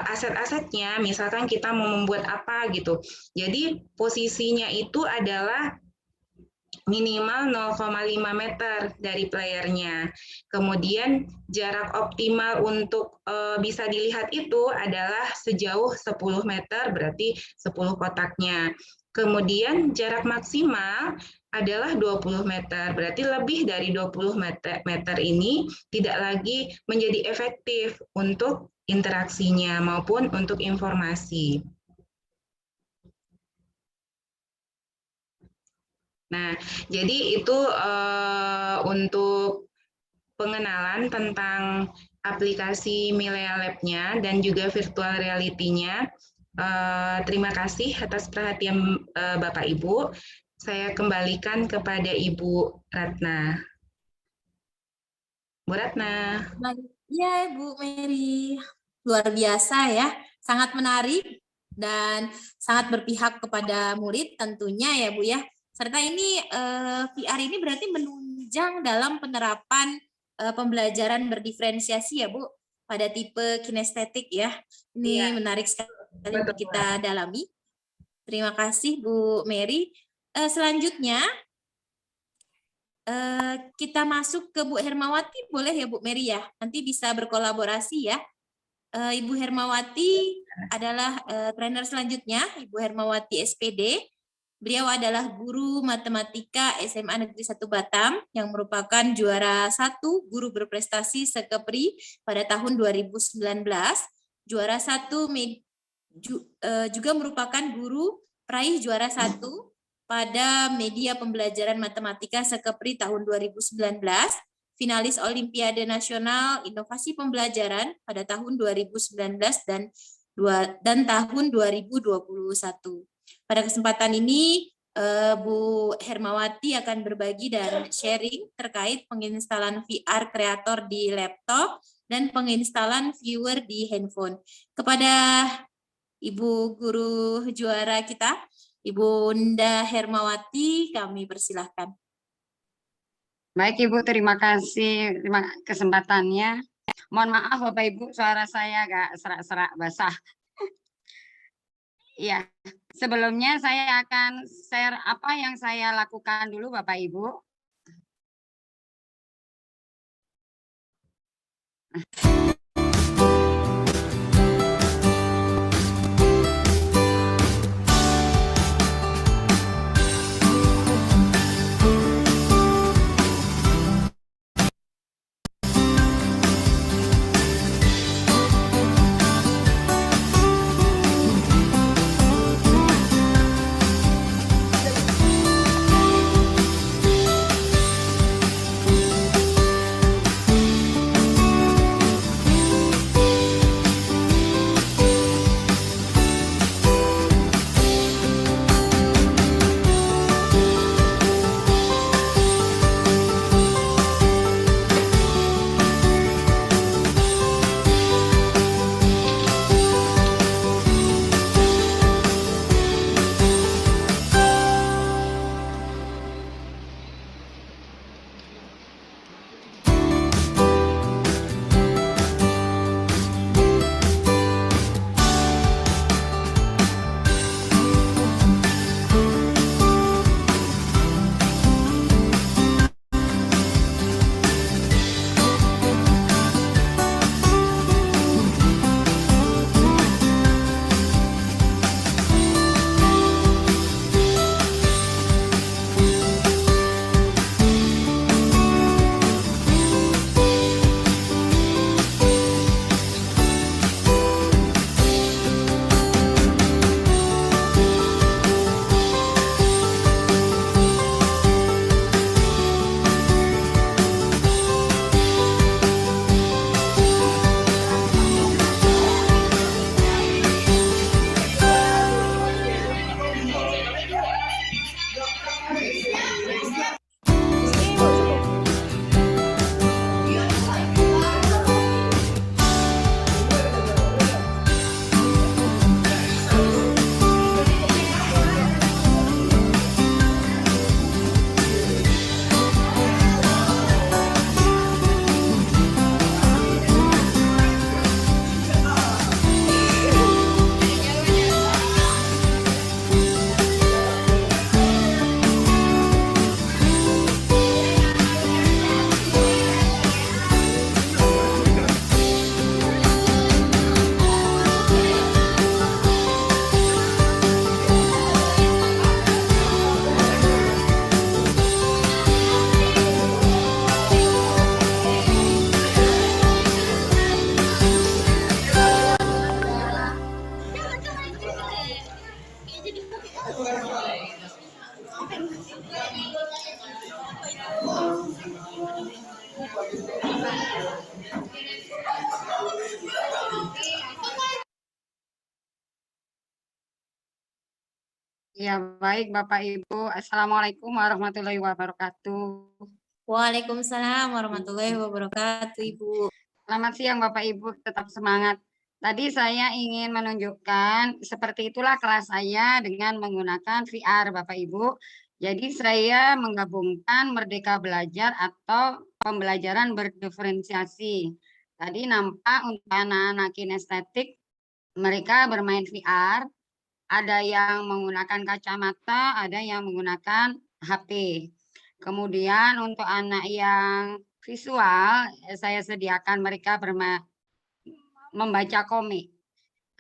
aset-asetnya, misalkan kita mau membuat apa gitu. Jadi posisinya itu adalah minimal 0,5 meter dari playernya. Kemudian jarak optimal untuk bisa dilihat itu adalah sejauh 10 meter, berarti 10 kotaknya. Kemudian jarak maksimal adalah 20 meter, berarti lebih dari 20 meter ini tidak lagi menjadi efektif untuk interaksinya maupun untuk informasi. Nah, jadi itu untuk pengenalan tentang aplikasi Milea Lab-nya dan juga virtual reality-nya. Terima kasih atas perhatian Bapak Ibu. Saya kembalikan kepada Ibu Ratna. Bu Ratna. Ya, Bu Mary. Luar biasa ya, sangat menarik dan sangat berpihak kepada murid tentunya ya Bu ya. Serta ini VR ini berarti menunjang dalam penerapan pembelajaran berdiferensiasi ya Bu, pada tipe kinestetik ya. Ini menarik sekali untuk kita dalami. Terima kasih Bu Mary. Selanjutnya kita masuk ke Bu Hermawati, boleh ya Bu Mary ya? Nanti bisa berkolaborasi ya. Ibu Hermawati adalah trainer selanjutnya, Ibu Hermawati SPD. Beliau adalah guru matematika SMA Negeri 1 Batam yang merupakan juara 1 guru berprestasi Sekepri pada tahun 2019. Juara 1 juga merupakan guru peraih juara 1 pada media pembelajaran matematika Sekepri tahun 2019. Finalis Olimpiade Nasional Inovasi Pembelajaran pada tahun 2019 dan tahun 2021. Pada kesempatan ini, Bu Hermawati akan berbagi dan sharing terkait penginstalan VR kreator di laptop dan penginstalan viewer di handphone. Kepada Ibu Guru juara kita, Ibu Nda Hermawati, kami persilahkan. Baik Ibu, terima kasih kesempatannya. Mohon maaf Bapak Ibu, suara saya agak serak-serak basah. Iya, sebelumnya saya akan share apa yang saya lakukan dulu Bapak Ibu. Ya, baik Bapak Ibu. Assalamualaikum warahmatullahi wabarakatuh. Waalaikumsalam warahmatullahi wabarakatuh, Ibu. Selamat siang Bapak Ibu, tetap semangat. Tadi saya ingin menunjukkan seperti itulah kelas saya dengan menggunakan VR Bapak Ibu. Jadi saya menggabungkan Merdeka Belajar atau pembelajaran berdiferensiasi. Tadi nampak untuk anak-anak kinestetik mereka bermain VR. Ada yang menggunakan kacamata, ada yang menggunakan HP. Kemudian untuk anak yang visual, saya sediakan mereka membaca komik.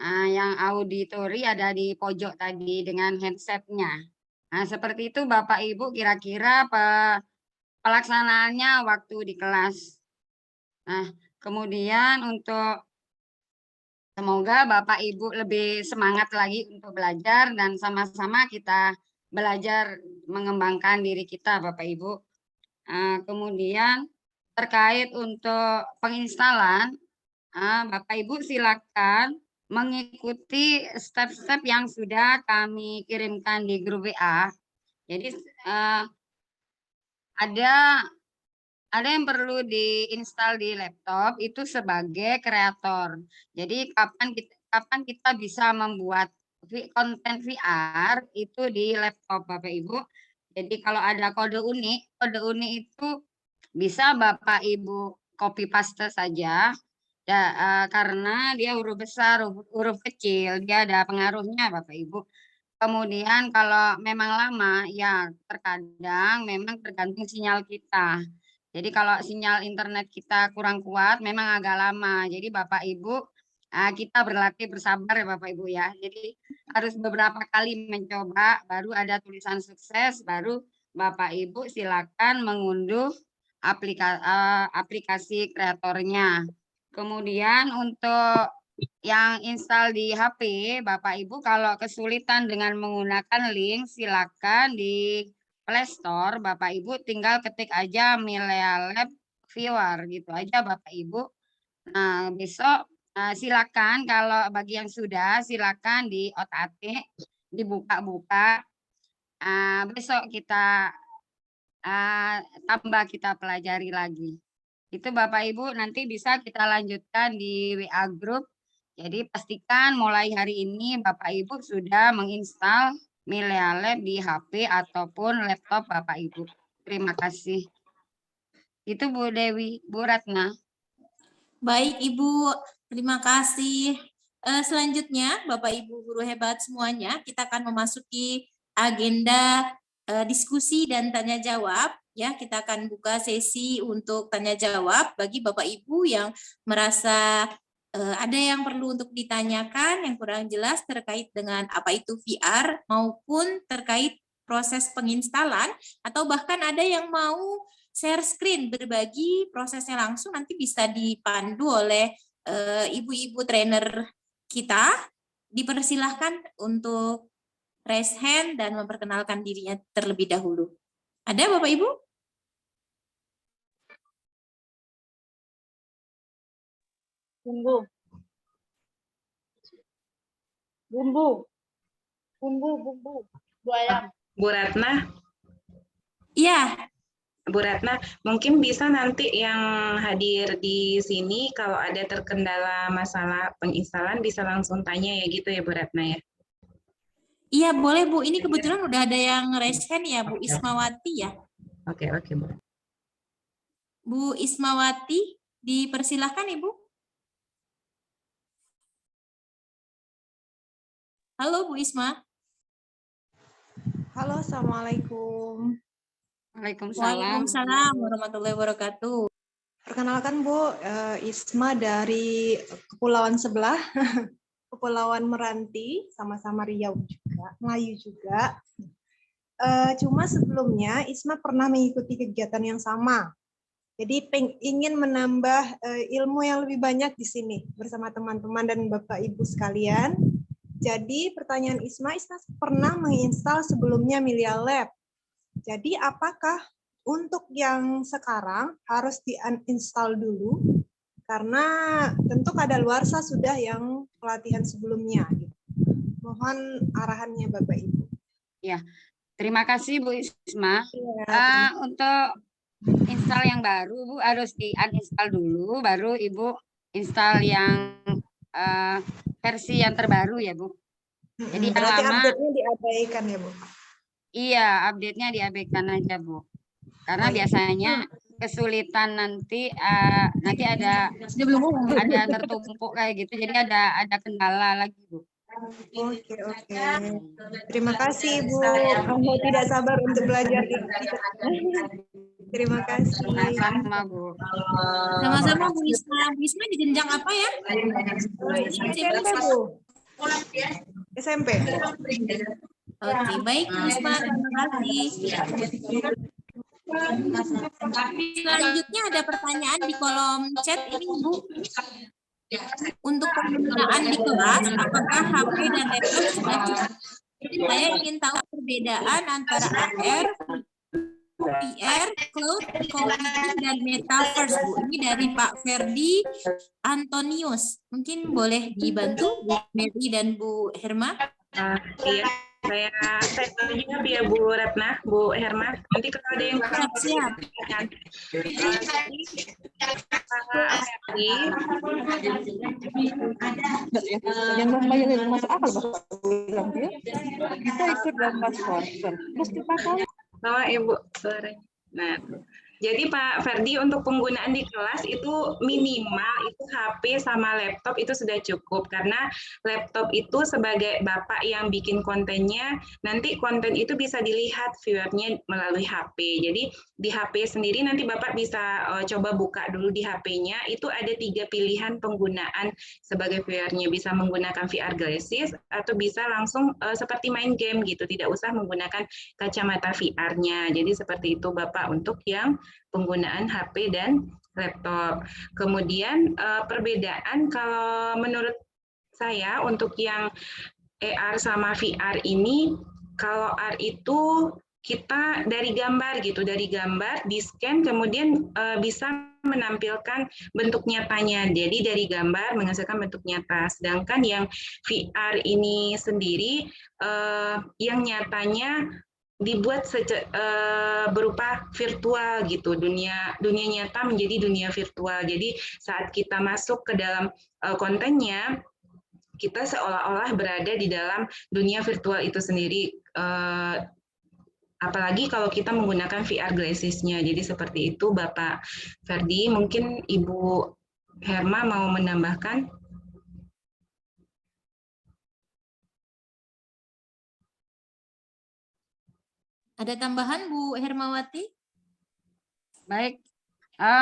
Nah, yang auditori ada di pojok tadi dengan headsetnya. Nah, seperti itu Bapak Ibu kira-kira pelaksanaannya waktu di kelas. Nah, kemudian untuk semoga Bapak Ibu lebih semangat lagi untuk belajar dan sama-sama kita belajar mengembangkan diri kita Bapak Ibu. Kemudian terkait untuk penginstalan, Bapak Ibu silakan mengikuti step-step yang sudah kami kirimkan di grup WA. Jadi ada yang perlu diinstal di laptop itu sebagai kreator. Jadi kapan kita bisa membuat konten VR itu di laptop Bapak Ibu. Jadi kalau ada kode unik itu bisa Bapak Ibu copy paste saja. Ya, karena dia huruf besar, huruf kecil, dia ada pengaruhnya Bapak Ibu. Kemudian kalau memang lama, ya terkadang memang tergantung sinyal kita. Jadi kalau sinyal internet kita kurang kuat, memang agak lama. Jadi Bapak Ibu, kita berlatih bersabar ya Bapak Ibu ya. Jadi harus beberapa kali mencoba, baru ada tulisan sukses, baru Bapak Ibu silakan mengunduh aplikasi kreatornya. Kemudian untuk yang install di HP, Bapak Ibu kalau kesulitan dengan menggunakan link, silakan di Play Store, Bapak Ibu tinggal ketik aja Milea Lab Viewer gitu aja Bapak Ibu. Nah, besok silakan kalau bagi yang sudah silakan di otak-atik, dibuka-buka. Besok kita tambah kita pelajari lagi. Itu Bapak Ibu nanti bisa kita lanjutkan di WA Group. Jadi pastikan mulai hari ini Bapak Ibu sudah menginstal Milea Lab di HP ataupun laptop Bapak Ibu. Terima kasih. Itu Bu Dewi, Bu Ratna. Baik Ibu, terima kasih. Selanjutnya Bapak Ibu guru hebat semuanya, kita akan memasuki agenda diskusi dan tanya jawab. Ya, kita akan buka sesi untuk tanya jawab bagi Bapak Ibu yang merasa ada yang perlu untuk ditanyakan, yang kurang jelas terkait dengan apa itu VR maupun terkait proses penginstalan, atau bahkan ada yang mau share screen berbagi prosesnya langsung, nanti bisa dipandu oleh ibu-ibu trainer kita. Dipersilahkan untuk raise hand dan memperkenalkan dirinya terlebih dahulu. Ada Bapak Ibu? Bumbu. Bu ayam. Bu Ratna? Iya. Bu Ratna, mungkin bisa nanti yang hadir di sini kalau ada terkendala masalah penginstalan bisa langsung tanya ya gitu ya Bu Ratna ya? Iya boleh Bu, ini kebetulan udah ada yang raise hand ya Bu Ismawati ya. Oke Bu. Bu Ismawati, dipersilahkan Ibu. Halo Bu Isma. Halo, Assalamualaikum. Waalaikumsalam warahmatullahi wabarakatuh. Perkenalkan Bu, Isma dari kepulauan sebelah, Kepulauan Meranti, sama-sama Riau juga, Melayu juga. Cuma sebelumnya Isma pernah mengikuti kegiatan yang sama. Jadi ingin menambah ilmu yang lebih banyak di sini bersama teman-teman dan Bapak Ibu sekalian. Jadi pertanyaan Isma pernah menginstal sebelumnya Milea Lab. Jadi apakah untuk yang sekarang harus di-uninstall dulu karena tentu kadaluarsa sudah yang pelatihan sebelumnya. Mohon arahannya Bapak Ibu. Ya, terima kasih Bu Isma. Ya, Untuk install yang baru Bu harus di-uninstall dulu, baru Ibu install yang versi yang terbaru ya Bu. Jadi yang berarti lama update-nya diabaikan ya Bu? iya, update-nya diabaikan aja Bu. Karena biasanya kesulitan nanti ada tertumpuk kayak gitu, jadi ada kendala lagi Bu. Oke. Terima kasih Bu. Kamu tidak sabar untuk belajar di Terima kasih. Sama-sama Bu. Sama-sama Bu Isma. Bu Isma di jenjang apa ya? SMP Bu. SMP. Oke, baik Bu Isma. Terima kasih. Selanjutnya ada pertanyaan di kolom chat ini Bu. Untuk penggunaan di kelas, apakah HP dan laptop sudah cukup? Saya ingin tahu perbedaan antara AR, VR, cloud computing, dan metaverse, Bu. Ini dari Pak Ferdi Antonius. Mungkin boleh dibantu Bu Mary dan Bu Herma? Iya, saya jawab ya Bu Ratna, Bu Herma. Nanti kalau ada yang siap. Yang membayar masuk akal Bapak bilang dia kita ikut dalam transporter terus dipakai. Ibu suaranya. Nah, jadi Pak Ferdi untuk penggunaan di kelas itu minimal itu HP sama laptop itu sudah cukup karena laptop itu sebagai Bapak yang bikin kontennya nanti konten itu bisa dilihat viewernya melalui HP. Jadi di HP sendiri nanti Bapak bisa coba buka dulu di HP-nya itu ada 3 pilihan penggunaan sebagai viewernya, bisa menggunakan VR glasses atau bisa langsung seperti main game gitu, tidak usah menggunakan kacamata VR-nya. Jadi seperti itu Bapak untuk yang penggunaan HP dan laptop. Kemudian perbedaan kalau menurut saya untuk yang AR sama VR ini, kalau AR itu kita dari gambar gitu, dari gambar di scan kemudian bisa menampilkan bentuk nyatanya. Jadi dari gambar menghasilkan bentuk nyata. Sedangkan yang VR ini sendiri yang nyatanya dibuat berupa virtual gitu, dunia nyata menjadi dunia virtual. Jadi saat kita masuk ke dalam kontennya, kita seolah-olah berada di dalam dunia virtual itu sendiri. Apalagi kalau kita menggunakan VR glasses-nya. Jadi seperti itu Bapak Ferdi. Mungkin Ibu Herma mau menambahkan? Ada tambahan Bu Hermawati? Baik,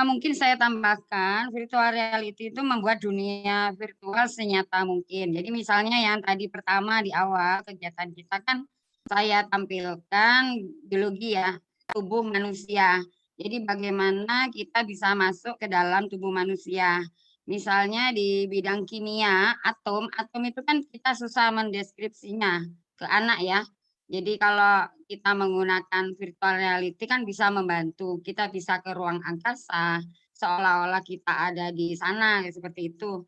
mungkin saya tambahkan virtual reality itu membuat dunia virtual senyata mungkin. Jadi misalnya yang tadi pertama di awal kegiatan kita kan saya tampilkan biologi ya, tubuh manusia. Jadi bagaimana kita bisa masuk ke dalam tubuh manusia. Misalnya di bidang kimia, atom itu kan kita susah mendeskripsinya ke anak ya. Jadi kalau kita menggunakan virtual reality kan bisa membantu. Kita bisa ke ruang angkasa, seolah-olah kita ada di sana, seperti itu.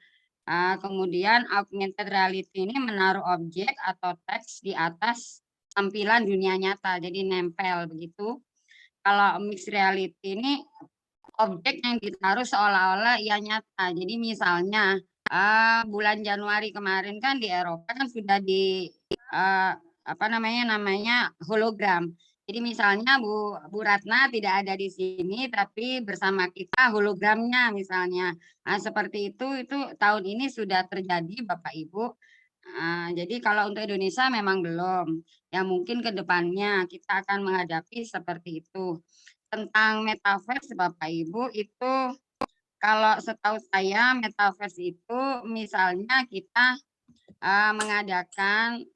Kemudian augmented reality ini menaruh objek atau teks di atas tampilan dunia nyata, jadi nempel begitu. Kalau mixed reality ini objek yang ditaruh seolah-olah ia nyata. Jadi misalnya bulan Januari kemarin kan di Eropa kan sudah di namanya hologram. Jadi misalnya Bu Ratna tidak ada di sini tapi bersama kita hologramnya misalnya. Seperti itu tahun ini sudah terjadi Bapak Ibu. Jadi kalau untuk Indonesia memang belum. Ya mungkin ke depannya kita akan menghadapi seperti itu. Tentang metaverse Bapak Ibu itu kalau setahu saya metaverse itu misalnya kita mengadakan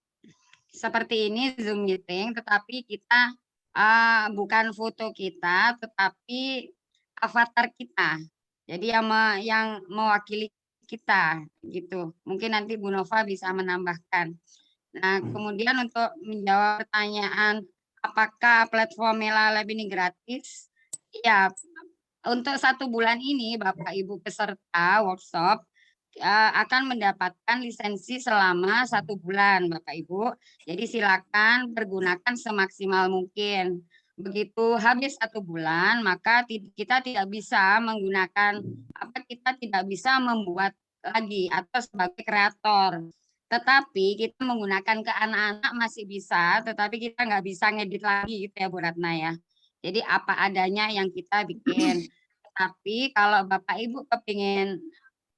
seperti ini Zoom meeting, tetapi kita bukan foto kita, tetapi avatar kita. Jadi yang mewakili kita gitu. Mungkin nanti Bu Nova bisa menambahkan. Nah, kemudian untuk menjawab pertanyaan apakah platform Mela Lab ini gratis? Ya, untuk 1 bulan ini Bapak Ibu peserta workshop akan mendapatkan lisensi selama 1 bulan Bapak Ibu. Jadi silakan pergunakan semaksimal mungkin. Begitu habis 1 bulan, maka kita tidak bisa menggunakan kita tidak bisa membuat lagi atau sebagai kreator. Tetapi kita menggunakan ke anak-anak masih bisa, tetapi kita nggak bisa ngedit lagi gitu ya Bu Ratna ya. Jadi apa adanya yang kita bikin. Tapi kalau Bapak Ibu kepingin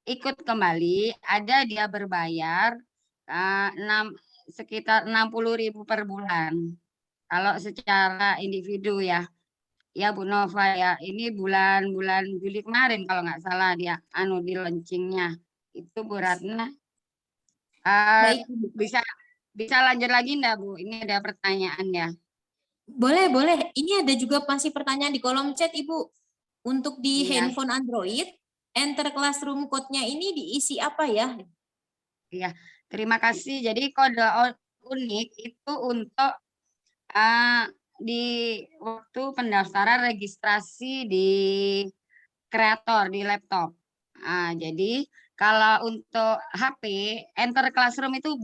ikut kembali, ada dia berbayar sekitar 60.000 per bulan. Kalau secara individu ya. Ya Bu Nova ya, ini bulan Juli kemarin kalau nggak salah dia di launchingnya. Itu Bu Ratna. Baik. Bisa lanjut lagi enggak Bu? Ini ada pertanyaan ya. Boleh, boleh. Ini ada juga masih pertanyaan di kolom chat, Ibu. Untuk di handphone Android, enter classroom code-nya ini diisi apa ya? Iya, terima kasih. Jadi kode unik itu untuk di waktu pendaftaran registrasi di kreator di laptop. Jadi kalau untuk HP, enter classroom itu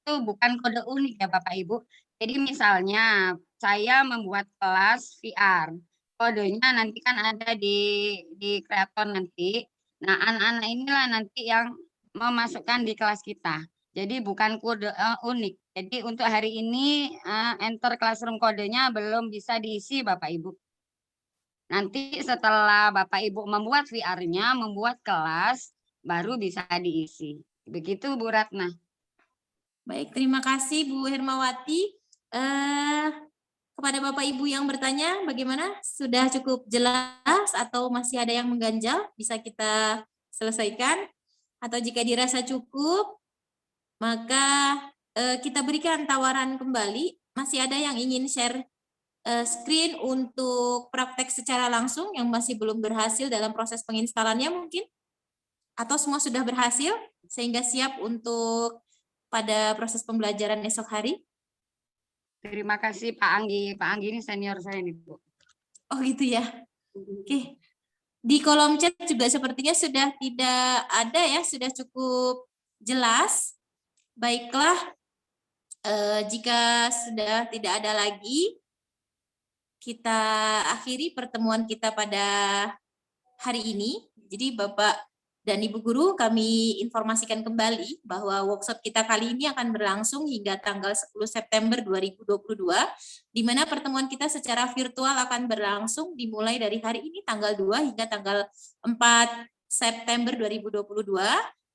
bukan kode unik ya Bapak Ibu. Jadi misalnya saya membuat kelas VR, kodenya nanti kan ada di kreator nanti. Nah, anak-anak inilah nanti yang memasukkan di kelas kita. Jadi bukan kode unik. Jadi untuk hari ini enter classroom kodenya belum bisa diisi Bapak Ibu. Nanti setelah Bapak Ibu membuat VR-nya, membuat kelas, baru bisa diisi. Begitu Bu Ratna. Baik, terima kasih Bu Hermawati. Kepada Bapak Ibu yang bertanya, bagaimana? Sudah cukup jelas atau masih ada yang mengganjal? Bisa kita selesaikan? Atau jika dirasa cukup, maka kita berikan tawaran kembali. Masih ada yang ingin share screen untuk praktek secara langsung yang masih belum berhasil dalam proses penginstalannya mungkin? Atau semua sudah berhasil sehingga siap untuk pada proses pembelajaran esok hari? Terima kasih Pak Anggi. Pak Anggi ini senior saya nih Bu. Oh gitu ya. Oke. Di kolom chat juga sepertinya sudah tidak ada ya, sudah cukup jelas. Baiklah, jika sudah tidak ada lagi, kita akhiri pertemuan kita pada hari ini. Jadi Bapak dan Ibu Guru, kami informasikan kembali bahwa workshop kita kali ini akan berlangsung hingga tanggal 10 September 2022, di mana pertemuan kita secara virtual akan berlangsung dimulai dari hari ini tanggal 2 hingga tanggal 4 September 2022.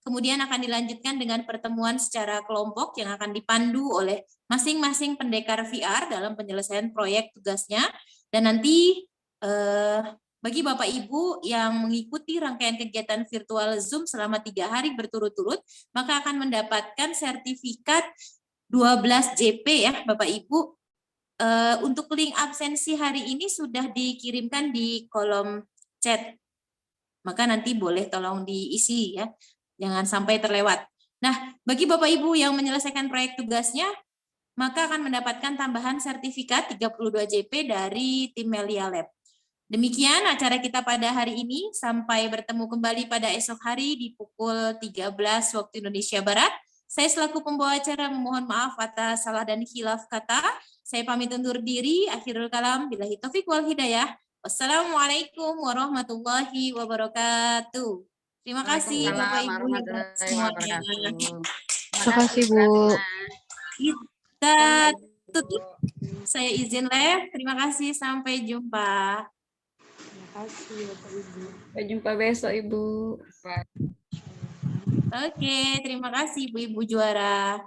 Kemudian akan dilanjutkan dengan pertemuan secara kelompok yang akan dipandu oleh masing-masing pendekar VR dalam penyelesaian proyek tugasnya. Dan nanti bagi Bapak Ibu yang mengikuti rangkaian kegiatan virtual Zoom selama 3 hari berturut-turut, maka akan mendapatkan sertifikat 12 JP ya Bapak Ibu. Untuk link absensi hari ini sudah dikirimkan di kolom chat. Maka nanti boleh tolong diisi ya, jangan sampai terlewat. Nah, bagi Bapak Ibu yang menyelesaikan proyek tugasnya, maka akan mendapatkan tambahan sertifikat 32 JP dari tim Melia Lab. Demikian acara kita pada hari ini, sampai bertemu kembali pada esok hari di pukul 13 waktu Indonesia Barat. Saya selaku pembawa acara memohon maaf atas salah dan khilaf kata. Saya pamit undur diri, akhirul kalam, billahi taufiq wal hidayah. Wassalamualaikum warahmatullahi wabarakatuh. Terima kasih Bapak Ibu semuanya. Terima kasih Bu. Kita tutup. Saya izin live. Terima kasih, sampai jumpa. Terima kasih Bapak Ibu. Sampai jumpa besok Ibu. Oke, terima kasih Ibu-Ibu juara.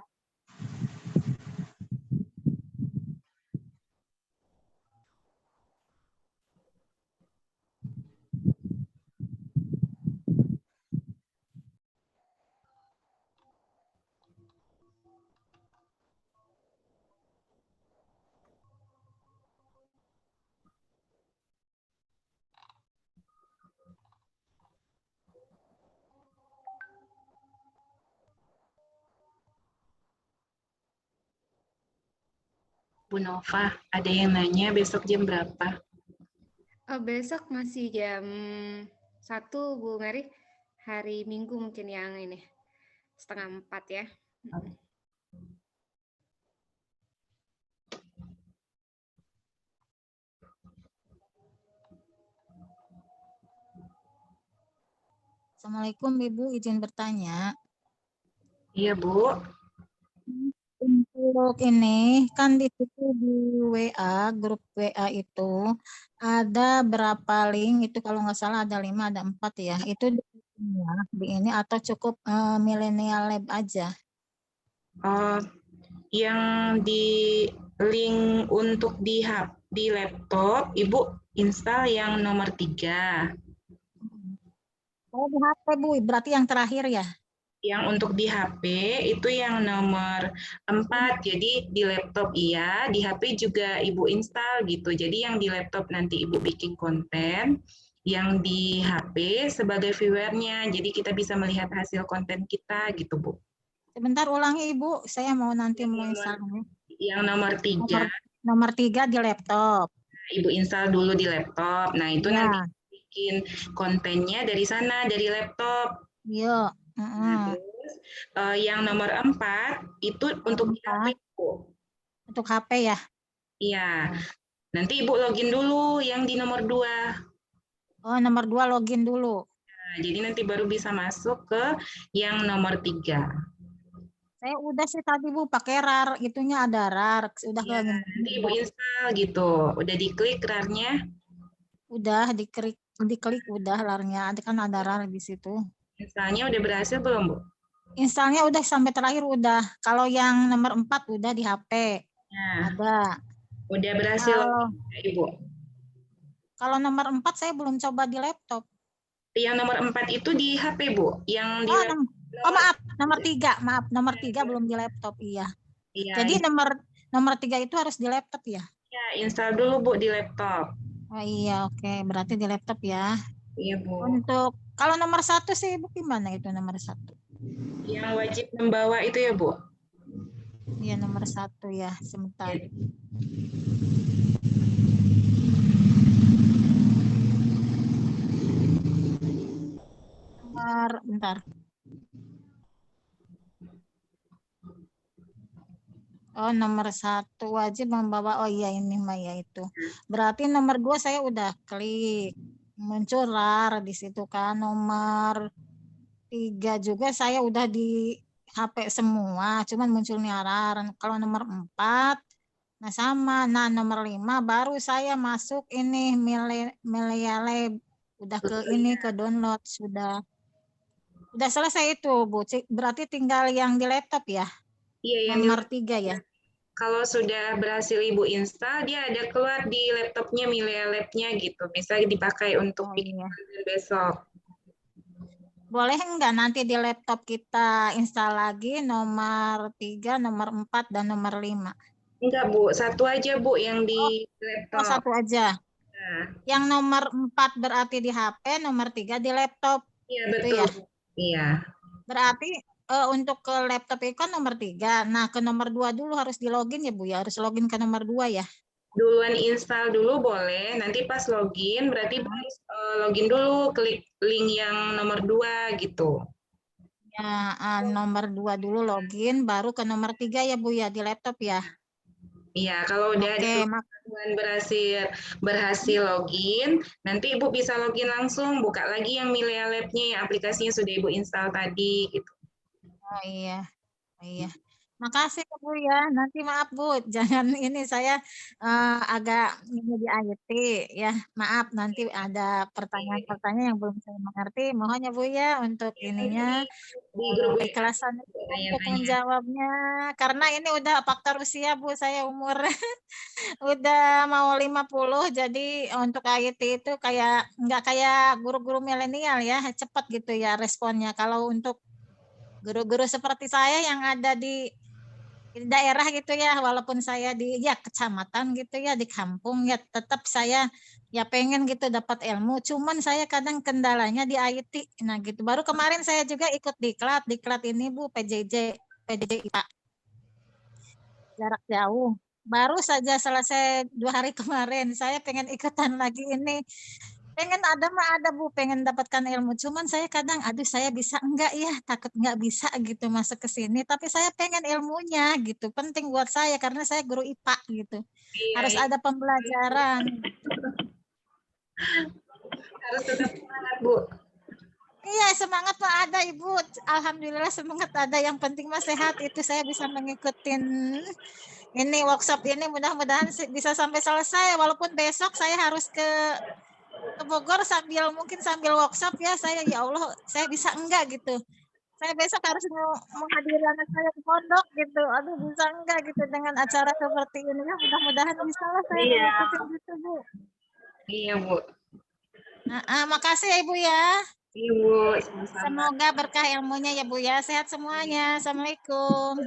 Bu Nova, ada yang nanya besok jam berapa? Besok masih jam 1 Bu Mary. Hari Minggu mungkin yang ini. 3:30 ya. Assalamualaikum Ibu, izin bertanya. Iya Bu. Untuk ini kan di situ di WA, grup WA itu ada berapa link itu kalau nggak salah ada 5, ada 4 ya. Itu di ini atau cukup Millennial Lab aja? Yang di link untuk di laptop, Ibu install yang nomor 3. Oh di HP Bu, berarti yang terakhir ya? Yang untuk di HP itu yang nomor 4. Jadi di laptop iya, di HP juga Ibu install gitu. Jadi yang di laptop nanti Ibu bikin konten, yang di HP sebagai viewernya. Jadi kita bisa melihat hasil konten kita gitu, Bu. Sebentar ulangi Ibu, saya mau nanti mau install. Yang nomor 3. Nomor 3 di laptop. Ibu install dulu di laptop. Nah, itu Ya. nanti bikin kontennya dari sana, dari laptop. Iya. Nah, terus yang nomor 4 itu untuk di HP, Bu. Untuk HP ya? Iya. Nanti Ibu login dulu yang di nomor 2. Oh, nomor 2 login dulu. Nah, jadi nanti baru bisa masuk ke yang nomor 3. Saya udah sih tadi Bu pakai RAR, itunya ada RAR, udah Ya, nanti Ibu install gitu. Udah diklik RAR-nya? Udah diklik udah RAR-nya, kan ada RAR di situ. Installnya udah berhasil belum, Bu? Installnya udah sampai terakhir udah. Kalau yang nomor 4 udah di HP. Nah, ada. Udah berhasil Ibu? Kalau nomor 4 saya belum coba di laptop. Yang nomor 4 itu di HP, Bu? Yang di maaf, nomor 3. Maaf, nomor 3 belum di laptop, iya. Iya. Jadi nomor 3 itu harus di laptop ya? Ya, install dulu Bu di laptop. Oh iya, oke. Berarti di laptop ya. Iya, Bu. Untuk kalau nomor 1 sih Ibu gimana itu nomor 1? Yang wajib membawa itu ya, Bu? Iya, nomor 1 ya. Sebentar. Bentar. Oh, nomor 1 wajib membawa. Oh iya, ini Maya itu. Berarti nomor 2 saya udah klik. Muncul RAR di situ kan. Nomor 3 juga saya udah di HP semua, cuman munculnya RAR. Kalau nomor 4, nah sama. Nah, nomor 5 baru saya masuk ini Millennial Lab. Udah ke ini, ke download sudah. Udah selesai itu, Bu. Berarti tinggal yang di laptop ya? Iya, yang nomor 3 ya. Kalau sudah berhasil Ibu install, dia ada keluar di laptopnya Millennial Lab-nya gitu. Bisa dipakai untuk bikin konten besok. Boleh enggak nanti di laptop kita install lagi nomor 3, nomor 4, dan nomor 5? Enggak, Bu. 1 aja, Bu, yang di laptop. Oh, 1 aja. Nah. Yang nomor 4 berarti di HP, nomor 3 di laptop. Iya, betul. Ya? Iya. Berarti untuk ke laptop itu kan nomor 3. Nah, ke nomor 2 dulu harus di login ya, Bu ya? Harus login ke nomor 2 ya? Duluan install dulu boleh, nanti pas login berarti harus login dulu, klik link yang nomor 2 gitu. Ya, nomor 2 dulu login, baru ke nomor 3 ya Bu ya, di laptop ya? Iya, kalau udah berhasil login, nanti Ibu bisa login langsung, buka lagi yang Millennial Lab-nya, yang aplikasinya sudah Ibu install tadi gitu. Oh iya, iya. Makasih Bu ya. Nanti maaf Bu, jangan ini saya agak ini di IT ya. Maaf nanti ada pertanyaan-pertanyaan yang belum saya mengerti. Mohon ya Bu ya untuk ininya keikhlasan untuk menjawabnya. Karena ini udah faktor usia Bu, saya umur udah mau 50, jadi untuk IT itu kayak nggak kayak guru-guru milenial ya, cepat gitu ya responnya. Kalau untuk guru-guru seperti saya yang ada di daerah gitu ya, walaupun saya di kecamatan gitu ya, di kampung ya, tetap saya ya pengen gitu dapat ilmu. Cuman saya kadang kendalanya di IT. Nah gitu. Baru kemarin saya juga ikut diklat ini Bu, PJJ IPA. Jarak jauh. baru saja selesai 2 hari kemarin. Saya pengen ikutan lagi ini. Pengen ada mah ada Bu, pengen dapatkan ilmu. Cuman saya kadang, aduh saya bisa enggak ya, takut enggak bisa gitu masuk ke sini. Tapi saya pengen ilmunya gitu, penting buat saya karena saya guru IPA gitu. Harus ada pembelajaran. Harus tetap semangat, Bu. Iya, semangat mah ada Ibu. Alhamdulillah semangat ada. Yang penting mah sehat, itu saya bisa mengikuti ini workshop ini. Mudah-mudahan bisa sampai selesai. Walaupun besok saya harus ke Bogor mungkin sambil workshop ya. Saya ya Allah, saya bisa enggak gitu. Saya besok harus menghadiri anak saya ke pondok gitu. Aduh, bisa enggak gitu dengan acara seperti ini ya. Mudah-mudahan bisa lah saya mengikuti gitu, Bu. Iya, Bu. Makasih ya Ibu ya. Ibu, semoga berkah ilmunya ya Bu ya. Sehat semuanya. Assalamualaikum.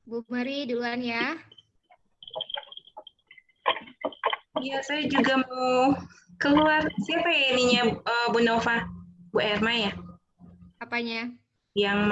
Bu Mari duluan ya. Iya, saya juga mau keluar. Siapa ya ininya, Bu Nova? Bu Erma ya? Apanya? Yang